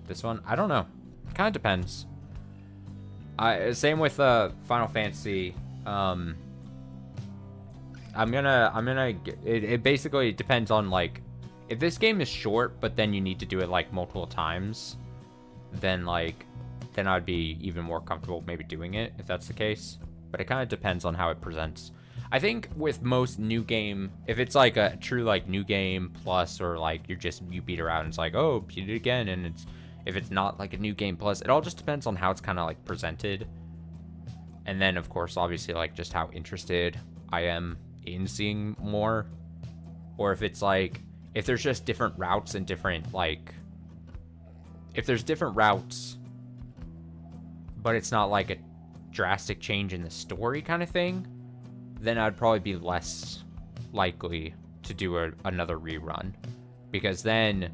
This one? I don't know. It kind of depends. Same with Final Fantasy. It basically depends on, like, if this game is short, but then you need to do it like multiple times, then I'd be even more comfortable maybe doing it if that's the case. But it kind of depends on how it presents. I think with most new game, if it's like a true like new game plus, or like you beat her out and it's like, oh, beat it again, and if it's not like a new game plus, it all just depends on how it's kind of like presented. And then, of course, obviously, like, just how interested I am in seeing more. Or if it's, like, if there's just different routes and different, like... If there's different routes, but it's not, like, a drastic change in the story kind of thing, then I'd probably be less likely to do another rerun. Because then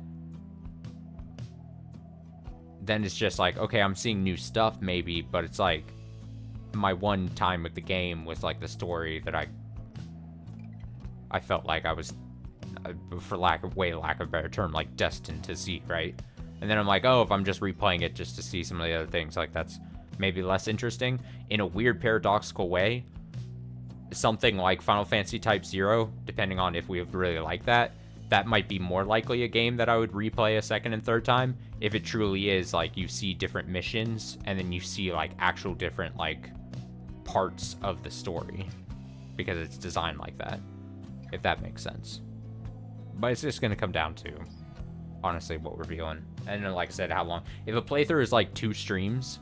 it's just like, okay, I'm seeing new stuff maybe, but it's like my one time with the game was like the story that I felt like I was, for lack of a better term, like destined to see, right? And then I'm like, oh, if I'm just replaying it just to see some of the other things, like that's maybe less interesting. In a weird paradoxical way, something like Final Fantasy Type 0, depending on if we really like that might be more likely a game that I would replay a second and third time if it truly is like you see different missions and then you see like actual different like parts of the story because it's designed like that, if that makes sense. But it's just gonna come down to honestly what we're feeling, and then, like I said, how long. If a playthrough is like 2 streams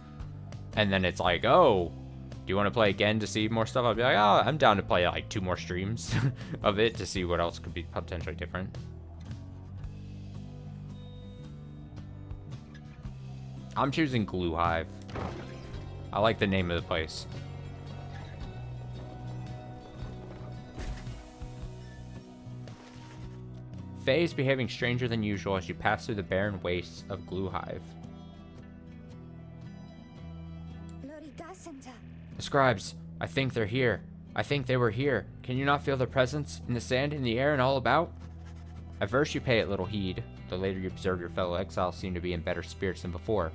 and then it's like, oh, do you want to play again to see more stuff? I'll be like, oh, I'm down to play like 2 more streams of it to see what else could be potentially different. I'm choosing Glue Hive. I like the name of the place. Faye is behaving stranger than usual as you pass through the barren wastes of Glue Hive. The scribes, I think they're here. I think they were here. Can you not feel their presence? In the sand, in the air, and all about? At first you pay it little heed. The later you observe your fellow exiles seem to be in better spirits than before.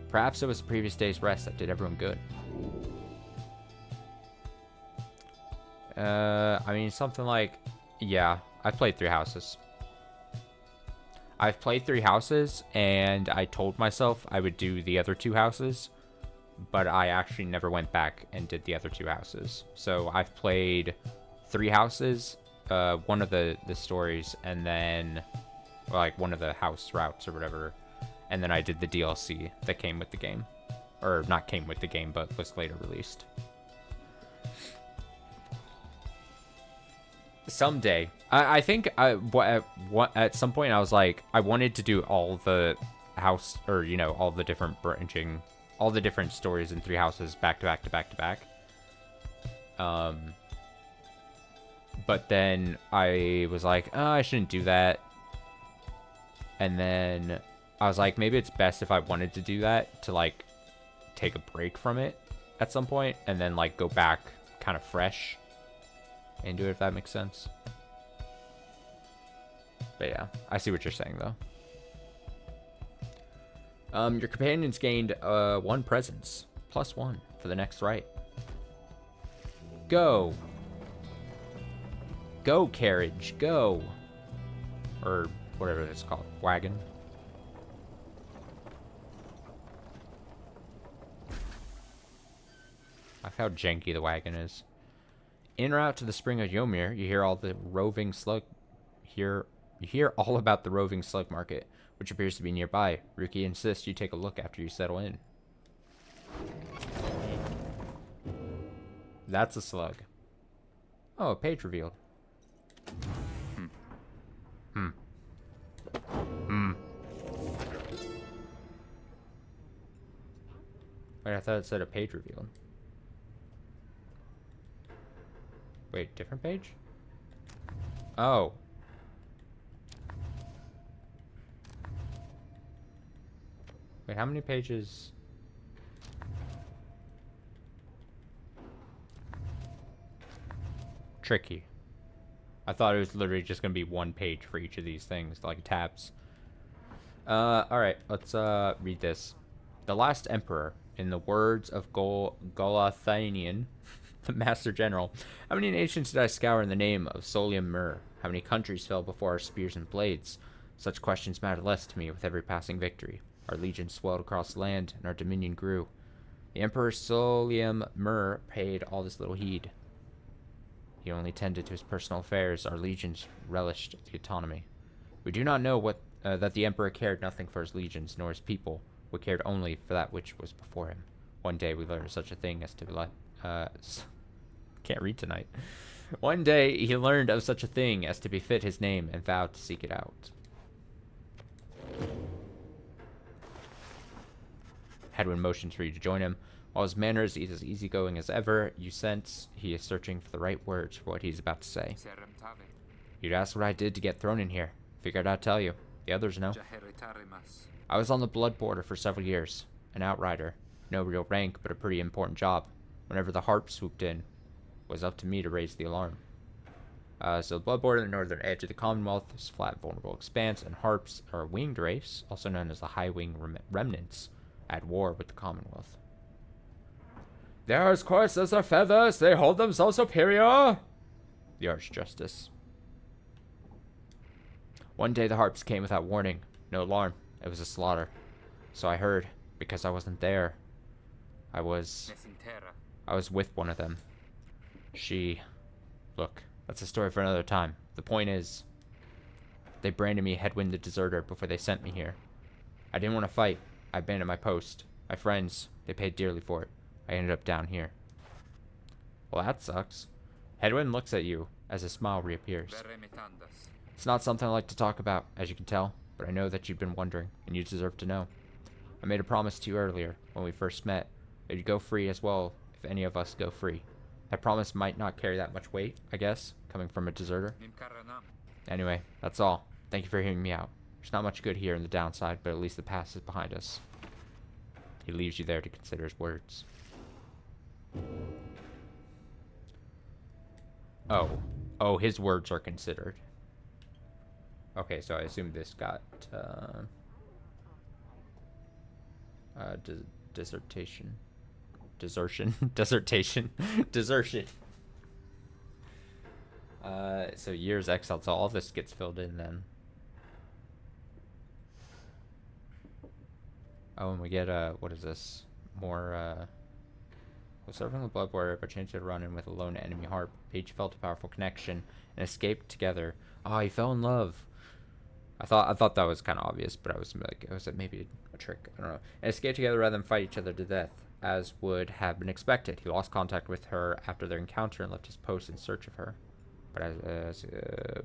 Perhaps it was the previous day's rest that did everyone good. I mean, something like... Yeah, I've played 3 houses. I've played 3 houses, and I told myself I would do the other 2 houses, but I actually never went back and did the other 2 houses. So I've played 3 houses, one of the stories, and then like one of the house routes or whatever, and then I did the DLC that came with the game, or not came with the game, but was later released. Someday, I think at some point I was like, I wanted to do all the house, or you know, all the different branching, all the different stories in 3 houses back to back to back to back. But then I was like, oh, I shouldn't do that. And then I was like, maybe it's best if I wanted to do that to like take a break from it at some point and then like go back kind of fresh and do it, if that makes sense. But yeah, I see what you're saying though. Your companions gained 1 presence, +1 for the next right. Go. Go, carriage, go. Or whatever it's called, wagon. I like how janky the wagon is. En route to the spring of Ymir, you hear all the roving slug. You hear all about the roving slug market, which appears to be nearby. Ruki insists you take a look after you settle in. That's a slug. Oh, a page revealed. Wait, I thought it said a page revealed. Wait, different page? Oh. Wait, how many pages? Tricky. I thought it was literally just gonna be 1 page for each of these things, like tabs. Alright, let's read this. The last emperor, in the words of Golathanian, the Master General. How many nations did I scour in the name of Solium Mur? How many countries fell before our spears and blades? Such questions matter less to me with every passing victory. Our legions swelled across the land, and our dominion grew. The Emperor Solium Mur paid all this little heed. He only tended to his personal affairs. Our legions relished the autonomy. We do not know that the Emperor cared nothing for his legions, nor his people, but cared only for that which was before him. One day we learned such a thing as to Can't read tonight. One day he learned of such a thing as to befit his name and vowed to seek it out. Hedwyn motions for you to join him. While his manner is as easygoing as ever, you sense he is searching for the right words for what he's about to say. You'd ask what I did to get thrown in here. Figured I'd tell you. The others know. I was on the blood border for several years. An outrider. No real rank, but a pretty important job. Whenever the harp swooped in, it was up to me to raise the alarm. So the blood border, the northern edge of the Commonwealth, is flat, vulnerable expanse, and harps are a winged race, also known as the High Wing Remnants, at war with the Commonwealth. They are as coarse as their feathers. They hold themselves superior. The Archjustice. One day the harps came without warning. No alarm. It was a slaughter. So I heard, because I wasn't there. I was with one of them. Look, that's a story for another time. The point is, they branded me Hedwyn the Deserter before they sent me here. I didn't want to fight. I abandoned my post. My friends, they paid dearly for it. I ended up down here. Well, that sucks. Hedwyn looks at you as a smile reappears. It's not something I like to talk about, as you can tell, but I know that you've been wondering, and you deserve to know. I made a promise to you earlier, when we first met, that you'd go free as well if any of us go free. That promise might not carry that much weight, I guess, coming from a deserter. Anyway, that's all. Thank you for hearing me out. There's not much good here in the downside, but at least the past is behind us. He leaves you there to consider his words. Oh, his words are considered. Okay, so I assume this got, desertion. So years exiled, so all this gets filled in then. Oh, and we get, what is this? More, was serving the blood border, but changed to run in with a lone enemy harp. Each felt a powerful connection and escaped together. Oh, he fell in love. I thought that was kind of obvious, but I was it maybe a trick? I don't know. And escaped together rather than fight each other to death, as would have been expected. He lost contact with her after their encounter and left his post in search of her.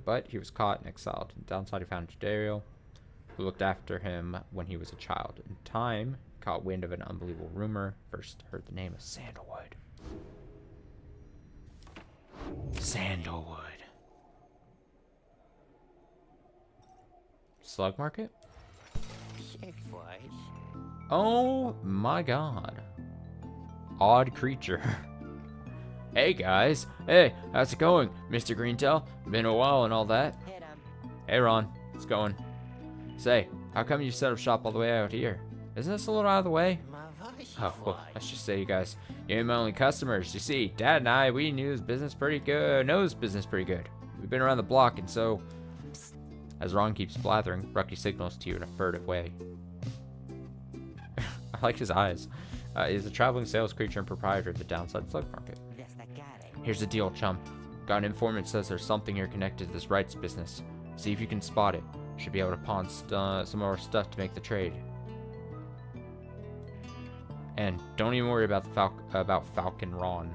But he was caught and exiled. In downside, he found Jadario, who looked after him when he was a child. In time, caught wind of an unbelievable rumor. First heard the name of Sandalwood. Sandalwood. Slug market? Oh my god. Odd creature. Hey guys. Hey, how's it going, Mr. Greentail? Been a while and all that. Hey Ron, what's going? Say, how come you set up shop all the way out here? Isn't this a little out of the way? Oh, well, let's just say you guys, you ain't my only customers. You see, Dad and I, we knows business pretty good. We've been around the block, and so... As Ron keeps blathering, Rucky signals to you in a furtive way. I like his eyes. He's a traveling sales creature and proprietor of the Downside Slug Market. Here's the deal, chum. Got an informant says there's something here connected to this rights business. See if you can spot it. Should be able to pawn some more stuff to make the trade. And don't even worry about Falcon Ron.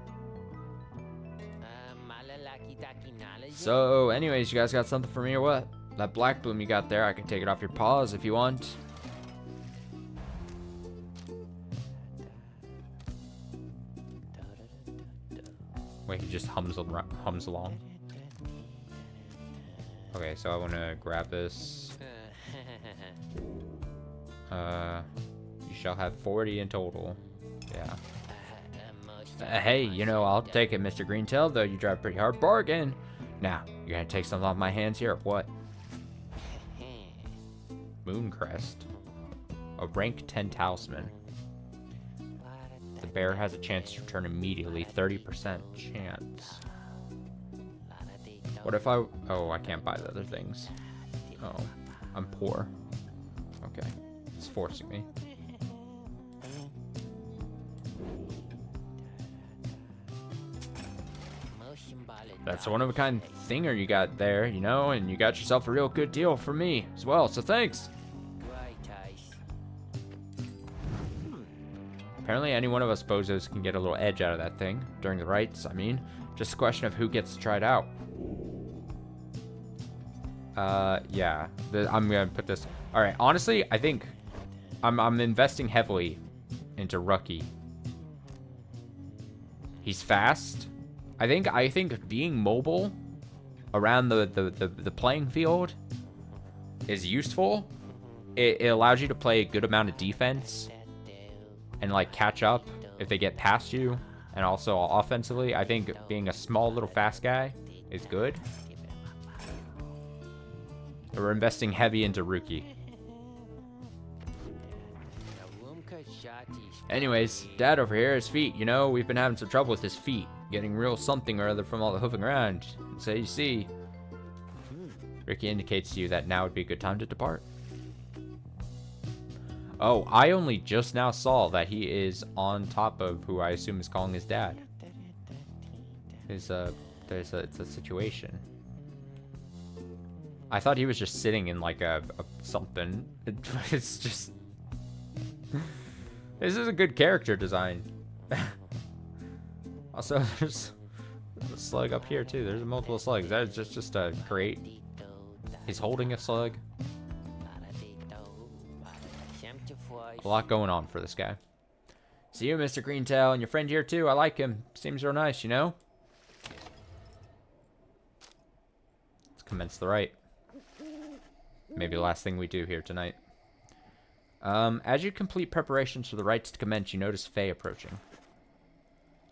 So, anyways, you guys got something for me or what? That black bloom you got there, I can take it off your paws if you want. Wait, he just hums along. Okay, so I want to grab this. You shall have 40 in total. Yeah. Hey, you know, I'll take it, Mr. Greentail, though you drive a pretty hard bargain. Now, you're gonna take something off my hands here or what? Mooncrest. A rank 10 talisman. The bear has a chance to return immediately. 30% chance. What if I... Oh, I can't buy the other things. Oh, I'm poor. Okay. It's forcing me. That's a one-of-a-kind thinger you got there, you know, and you got yourself a real good deal from me as well, so thanks. Apparently any one of us bozos can get a little edge out of that thing during the rites. I mean, just a question of who gets to try it out. Yeah. I'm gonna put this. All right. Honestly, I think I'm investing heavily into Rookie. He's fast. I think being mobile around the playing field is useful. It allows you to play a good amount of defense and like catch up if they get past you. And also offensively, I think being a small little fast guy is good. We're investing heavy into Rookie. Anyways, Dad over here, his feet. You know, we've been having some trouble with his feet. Getting real something or other from all the hoofing around. So you see. Ricky indicates to you that now would be a good time to depart. Oh, I only just now saw that he is on top of who I assume is calling his dad. It's a situation. I thought he was just sitting in like a something. It's just... This is a good character design. Also, there's a slug up here too. There's multiple slugs. That is just a great... He's holding a slug. A lot going on for this guy. See you, Mr. Greentail, and your friend here too. I like him. Seems real nice, you know? Let's commence the rite. Maybe the last thing we do here tonight. As you complete preparations for the rites to commence, you notice Faye approaching.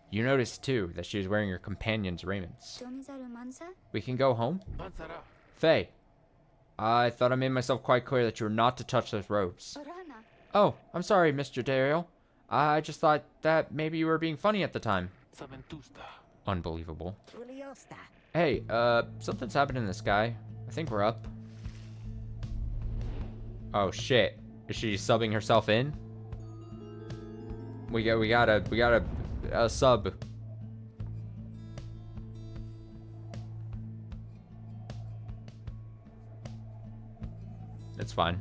You notice, too, that she is wearing your companion's raiments. We can go home? Faye, I thought I made myself quite clear that you were not to touch those robes. Oh, I'm sorry, Mr. Daryl. I just thought that maybe you were being funny at the time. Unbelievable. Hey, something's happened in the sky. I think we're up. Oh, shit. Is she subbing herself in? We got a sub. It's fine.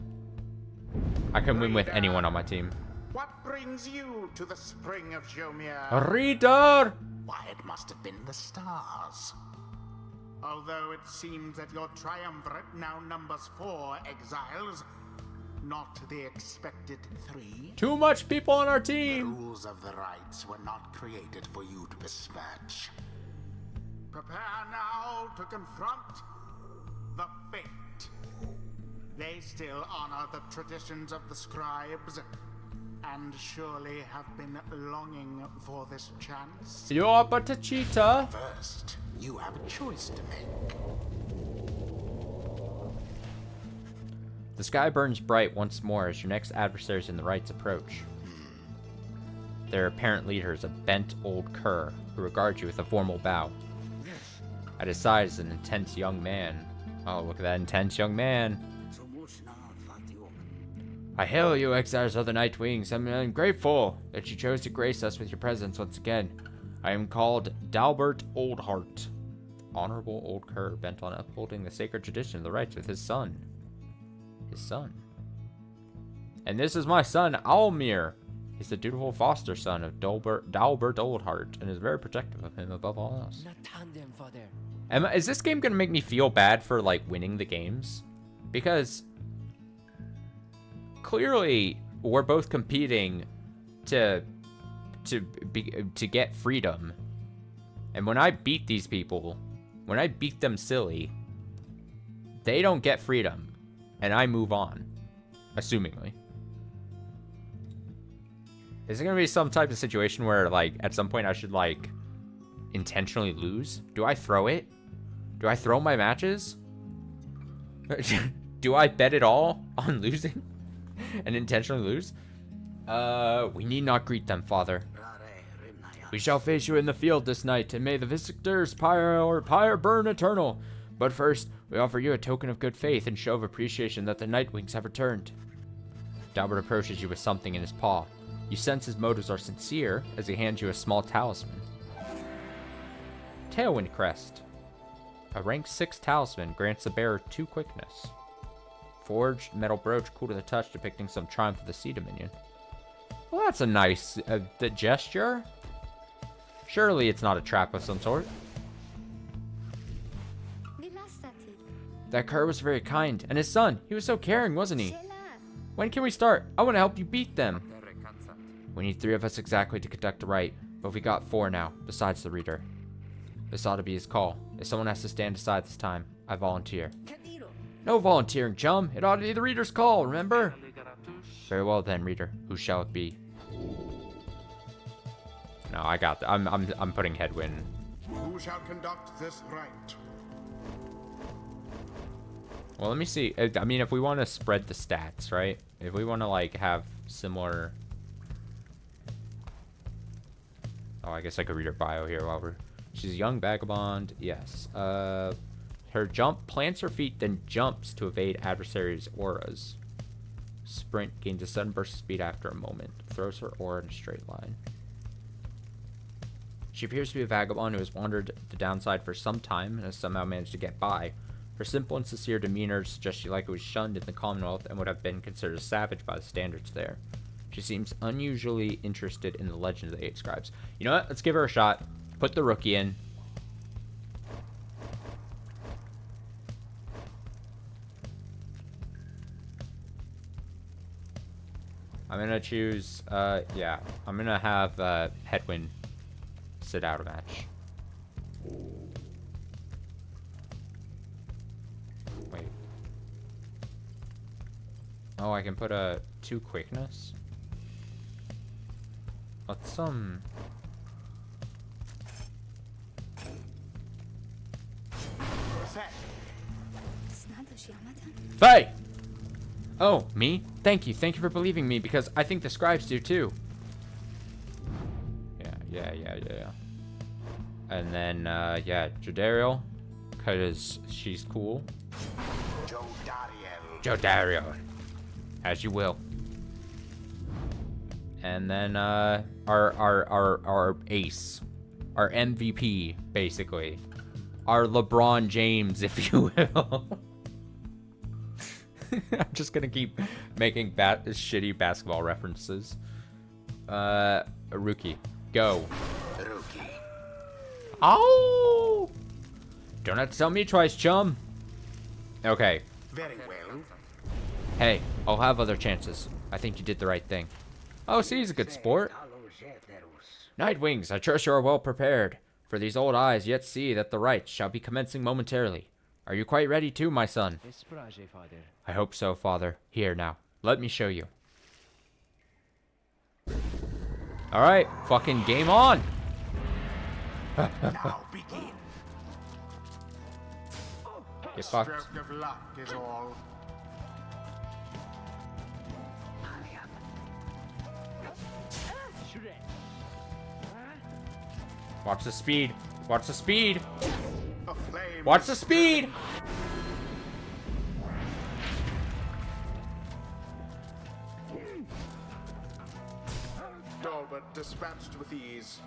I can win with anyone on my team. What brings you to the spring of Jomir? Reader! Why, it must have been the stars. Although it seems that your triumvirate now numbers 4 exiles, not the expected 3. Too much people on our The team! rules of the rites were not created for you to besmirch. Prepare now to confront the fate. They still honor the traditions of the scribes, and surely have been longing for this chance. You're but a cheetah. First, you have a choice to make. The sky burns bright once more as your next adversaries in the rites approach. Their apparent leader is a bent old cur who regards you with a formal bow. At his side is an intense young man. Oh, look at that intense young man. I hail you, exiles of the Night Wings. I'm grateful that you chose to grace us with your presence once again. I am called Dalbert Oldheart, honorable old cur bent on upholding the sacred tradition of the rites with his son. His son. And this is my son, Almir. He's the dutiful foster son of Dalbert Oldheart and is very protective of him above all else. Emma, is this game going to make me feel bad for, like, winning the games? Because clearly we're both competing to get freedom. And when I beat these people, when I beat them silly, they don't get freedom. And I move on. Assumingly. Is it going to be some type of situation where, like, at some point I should, like, intentionally lose? Do I throw it? Do I throw my matches? Do I bet it all on losing? And intentionally lose? We need not greet them, Father. We shall face you in the field this night, and may the victor's pyre burn eternal. But first, we offer you a token of good faith and show of appreciation that the Nightwings have returned. Dalbert approaches you with something in his paw. You sense his motives are sincere as he hands you a small talisman. Tailwind Crest. A rank 6 talisman grants the bearer 2 quickness. Forged metal brooch cool to the touch depicting some triumph of the Sea Dominion. Well, that's a nice gesture. Surely it's not a trap of some sort. That Kerr was very kind. And his son, he was so caring, wasn't he? When can we start? I want to help you beat them. We need 3 of us exactly to conduct a rite, but we got 4 now, besides the reader. This ought to be his call. If someone has to stand aside this time, I volunteer. No volunteering, chum. It ought to be the reader's call, remember? Very well then, reader. Who shall it be? No, I got that. I'm putting headwind. Who shall conduct this rite? Well, let me see. I mean, if we want to spread the stats, right? If we want to, like, have similar... Oh, I guess I could read her bio here while we're... She's a young vagabond. Yes. Her jump plants her feet, then jumps to evade adversaries' auras. Sprint gains a sudden burst of speed after a moment. Throws her aura in a straight line. She appears to be a vagabond who has wandered the downside for some time and has somehow managed to get by. Her simple and sincere demeanor suggests she likely was shunned in the Commonwealth and would have been considered a savage by the standards there. She seems unusually interested in the legend of the 8 scribes. You know what? Let's give her a shot. Put the rookie in. I'm gonna choose, yeah. I'm gonna have, Headwind sit out a match. Wait. Oh, I can put a 2 quickness? Let's, Faye! Oh, me? Thank you. Thank you for believing me, because I think the scribes do too. Yeah. And then, yeah, Jodariel, because she's cool. Jodariel. As you will. And then, our ace. Our MVP, basically. Our LeBron James, if you will. I'm just gonna keep making shitty basketball references. A rookie. Go. Rookie. Oh! Don't have to tell me twice, chum. Okay. Very well. Hey, I'll have other chances. I think you did the right thing. Oh, see, he's a good sport. Nightwings, I trust you are well prepared. For these old eyes yet see that the rites shall be commencing momentarily. Are you quite ready too, my son? I hope so, father. Here now, let me show you. Alright, fucking game on! Now begin. Get fucked. Stroke of luck is all. Watch the speed. Watch the speed. A flame. Watch the speed. Talbot dispatched with ease.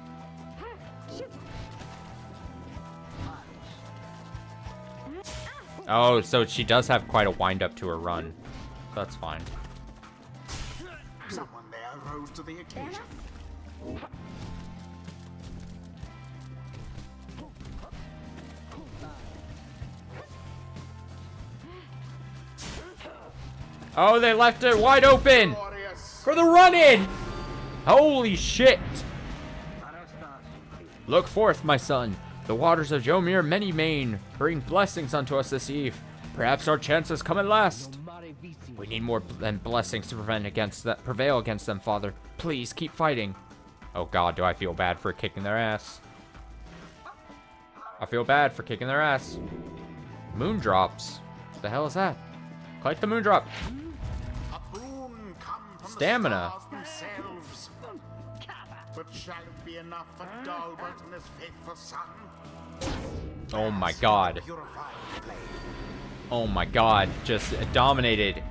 Oh, so she does have quite a wind up to her run. That's fine. Someone there rose to the occasion. Oh, they left it wide open Glorious. for the run-in. Holy shit. Look forth, my son. The waters of Jomir many main bring blessings unto us this eve. Perhaps our chances come at last. We need more than blessings to prevail against them, father. Please keep fighting. Oh god, do I feel bad for kicking their ass. I feel bad for kicking their ass. Moondrops. What the hell is that? Collect the moondrop. A boon come from Stamina. the stars themselves. But shall it be enough for Dalbert and his faithful son? Oh my god. Purified flame. Oh my god. Just dominated.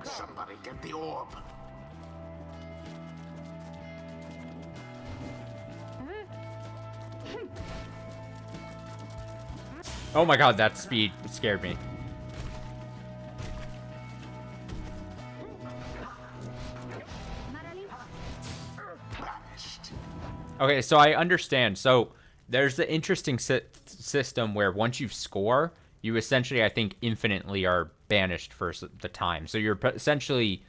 Somebody get the orb. Oh my god, that speed scared me. Okay, so I understand. So there's the interesting system where once you score, you essentially, I think, infinitely are banished for the time. So you're essentially,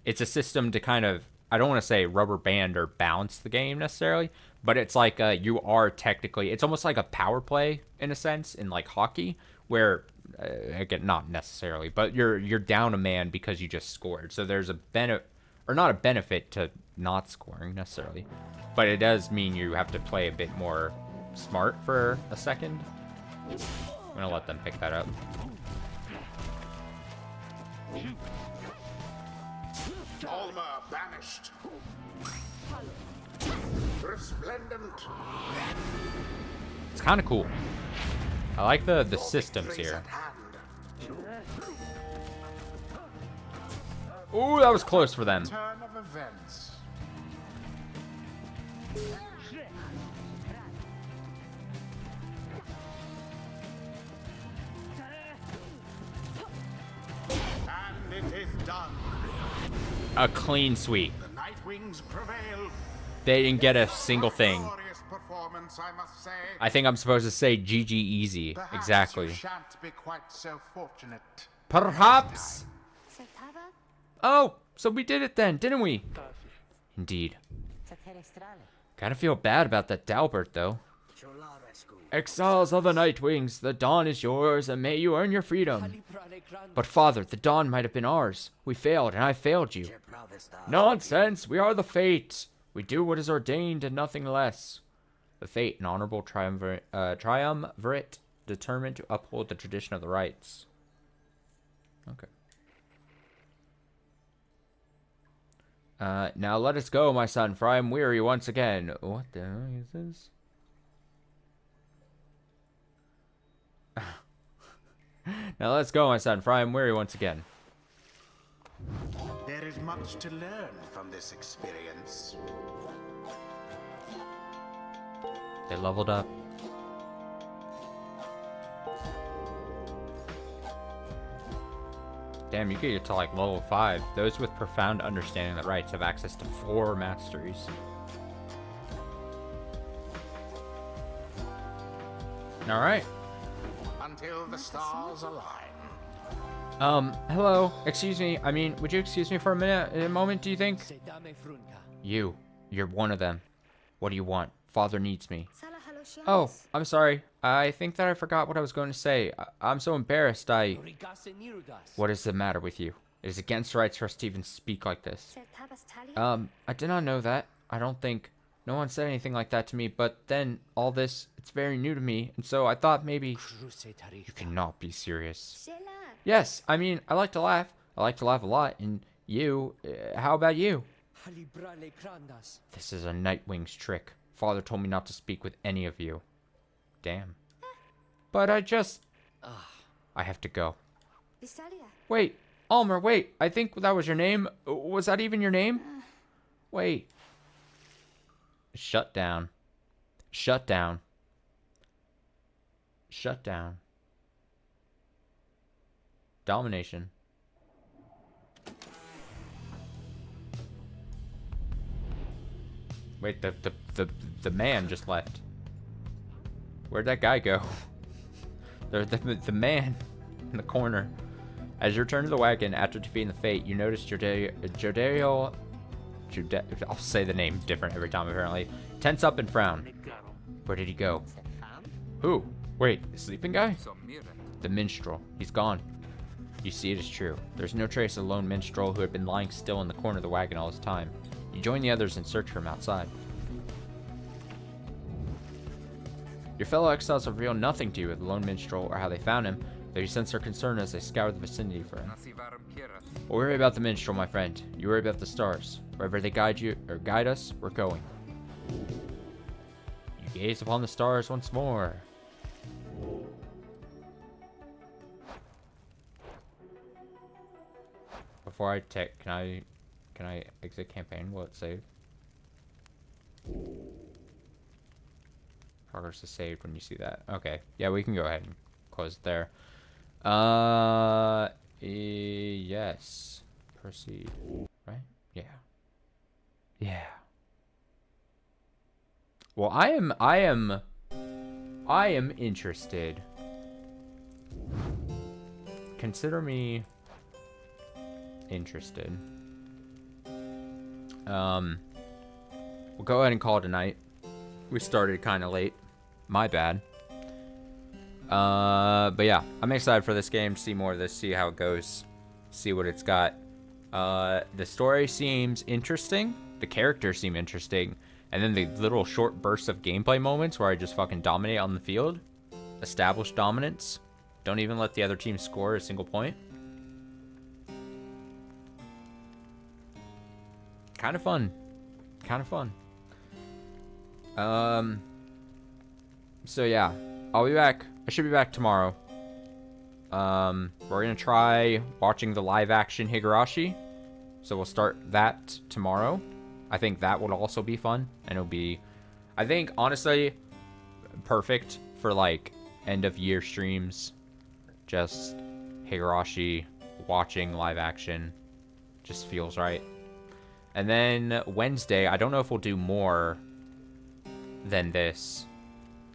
it's a system to kind of, I don't want to say rubber band or bounce the game necessarily, but it's like you are technically, it's almost like a power play in a sense in like hockey, where again, not necessarily, but you're down a man because you just scored. So there's a benefit, or not a benefit to not scoring necessarily, but it does mean you have to play a bit more smart for a second. I'm gonna let them pick that up. Alma banished. Resplendent. It's kind of cool. I like the systems here. Ooh, that was close for them. Turn of events. And it is done. A clean sweep. The Nightwings prevail. They didn't get a single thing. Glorious performance, I must say. I think I'm supposed to say GG easy. Perhaps Exactly. you shan't be quite so fortunate. Perhaps. Oh, so we did it then, didn't we? Indeed. Gotta feel bad about that Dalbert, though. Exiles of the Nightwings, the dawn is yours, and may you earn your freedom. But father, the dawn might have been ours. We failed, and I failed you. Nonsense, we are the Fate. We do what is ordained and nothing less. The Fate, an honorable triumvirate, determined to uphold the tradition of the rights. Okay. Now let us go, my son, for I am weary once again. What the hell is this? Now let's go, my son, for I am weary once again. There is much to learn from this experience. They leveled up. Damn, you could get to like level 5. Those with profound understanding of the rights have access to 4 masteries. Alright. Until the stars align. Hello. Excuse me. I mean, would you excuse me for a moment, do you think? You're one of them. What do you want? Father needs me. Oh, I'm sorry. I think that I forgot what I was going to say. I'm so embarrassed. What is the matter with you? It is against rights for us to even speak like this. I did not know that. I don't think... No one said anything like that to me, but then all this, it's very new to me, and so I thought maybe... You cannot be serious. Yes, I mean, I like to laugh. I like to laugh a lot, and you... how about you? This is a Nightwing's trick. Father told me not to speak with any of you. Damn. But I just... I have to go. Wait, Almer, wait. I think that was your name. Was that even your name? Wait. Shut down. Shut down. Shut down. Domination. Wait, the man just left. Where'd that guy go? the man in the corner. As you return to the wagon after defeating the Fate, you notice I'll say the name different every time apparently. Tense up and frown. Where did he go? Who? Wait, the sleeping guy? The minstrel. He's gone. You see, it is true. There's no trace of the lone minstrel who had been lying still in the corner of the wagon all this time. You join the others and search for him outside. Your fellow exiles reveal nothing to you of the lone minstrel or how they found him, though you sense their concern as they scour the vicinity for him. Don't worry about the minstrel, my friend. You worry about the stars. Wherever they guide you or guide us, we're going. You gaze upon the stars once more. Before I take, can I exit campaign? Will it save? Progress is saved when you see that. Okay, yeah, we can go ahead and close it there. Yes. Proceed. Right? Yeah. Yeah. Well, I am interested. Consider me interested. We'll go ahead and call it a night. We started kind of late. My bad. But yeah, I'm excited for this game. See more of this. See how it goes. See what it's got. The story seems interesting. The characters seem interesting. And then the little short bursts of gameplay moments where I just fucking dominate on the field. Establish dominance. Don't even let the other team score a single point. Kind of fun. Kind of fun. So yeah, I'll be back. I should be back tomorrow. We're gonna try watching the live action Higurashi. So we'll start that tomorrow. I think that would also be fun. And it'll be, I think, honestly, perfect for like end of year streams. Just Higurashi watching live action just feels right. And then Wednesday, I don't know if we'll do more than this,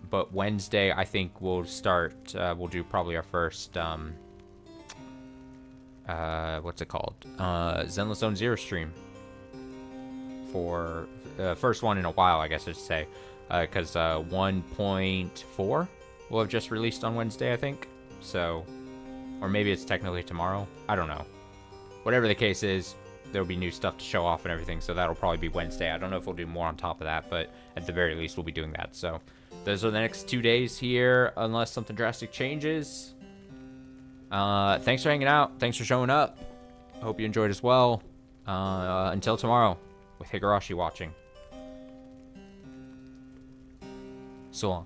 but Wednesday I think we'll start, we'll do probably our first, what's it called? Zenless Zone Zero stream. For first one in a while, I guess I should say, because 1.4 will have just released on Wednesday, I think. So, or maybe it's technically tomorrow. I don't know. Whatever the case is, there'll be new stuff to show off and everything, so that'll probably be Wednesday. I don't know if we'll do more on top of that, but at the very least, we'll be doing that. So, those are the next 2 days here, unless something drastic changes. Thanks for hanging out. Thanks for showing up. I hope you enjoyed as well. Until tomorrow, with Higurashi watching. So long.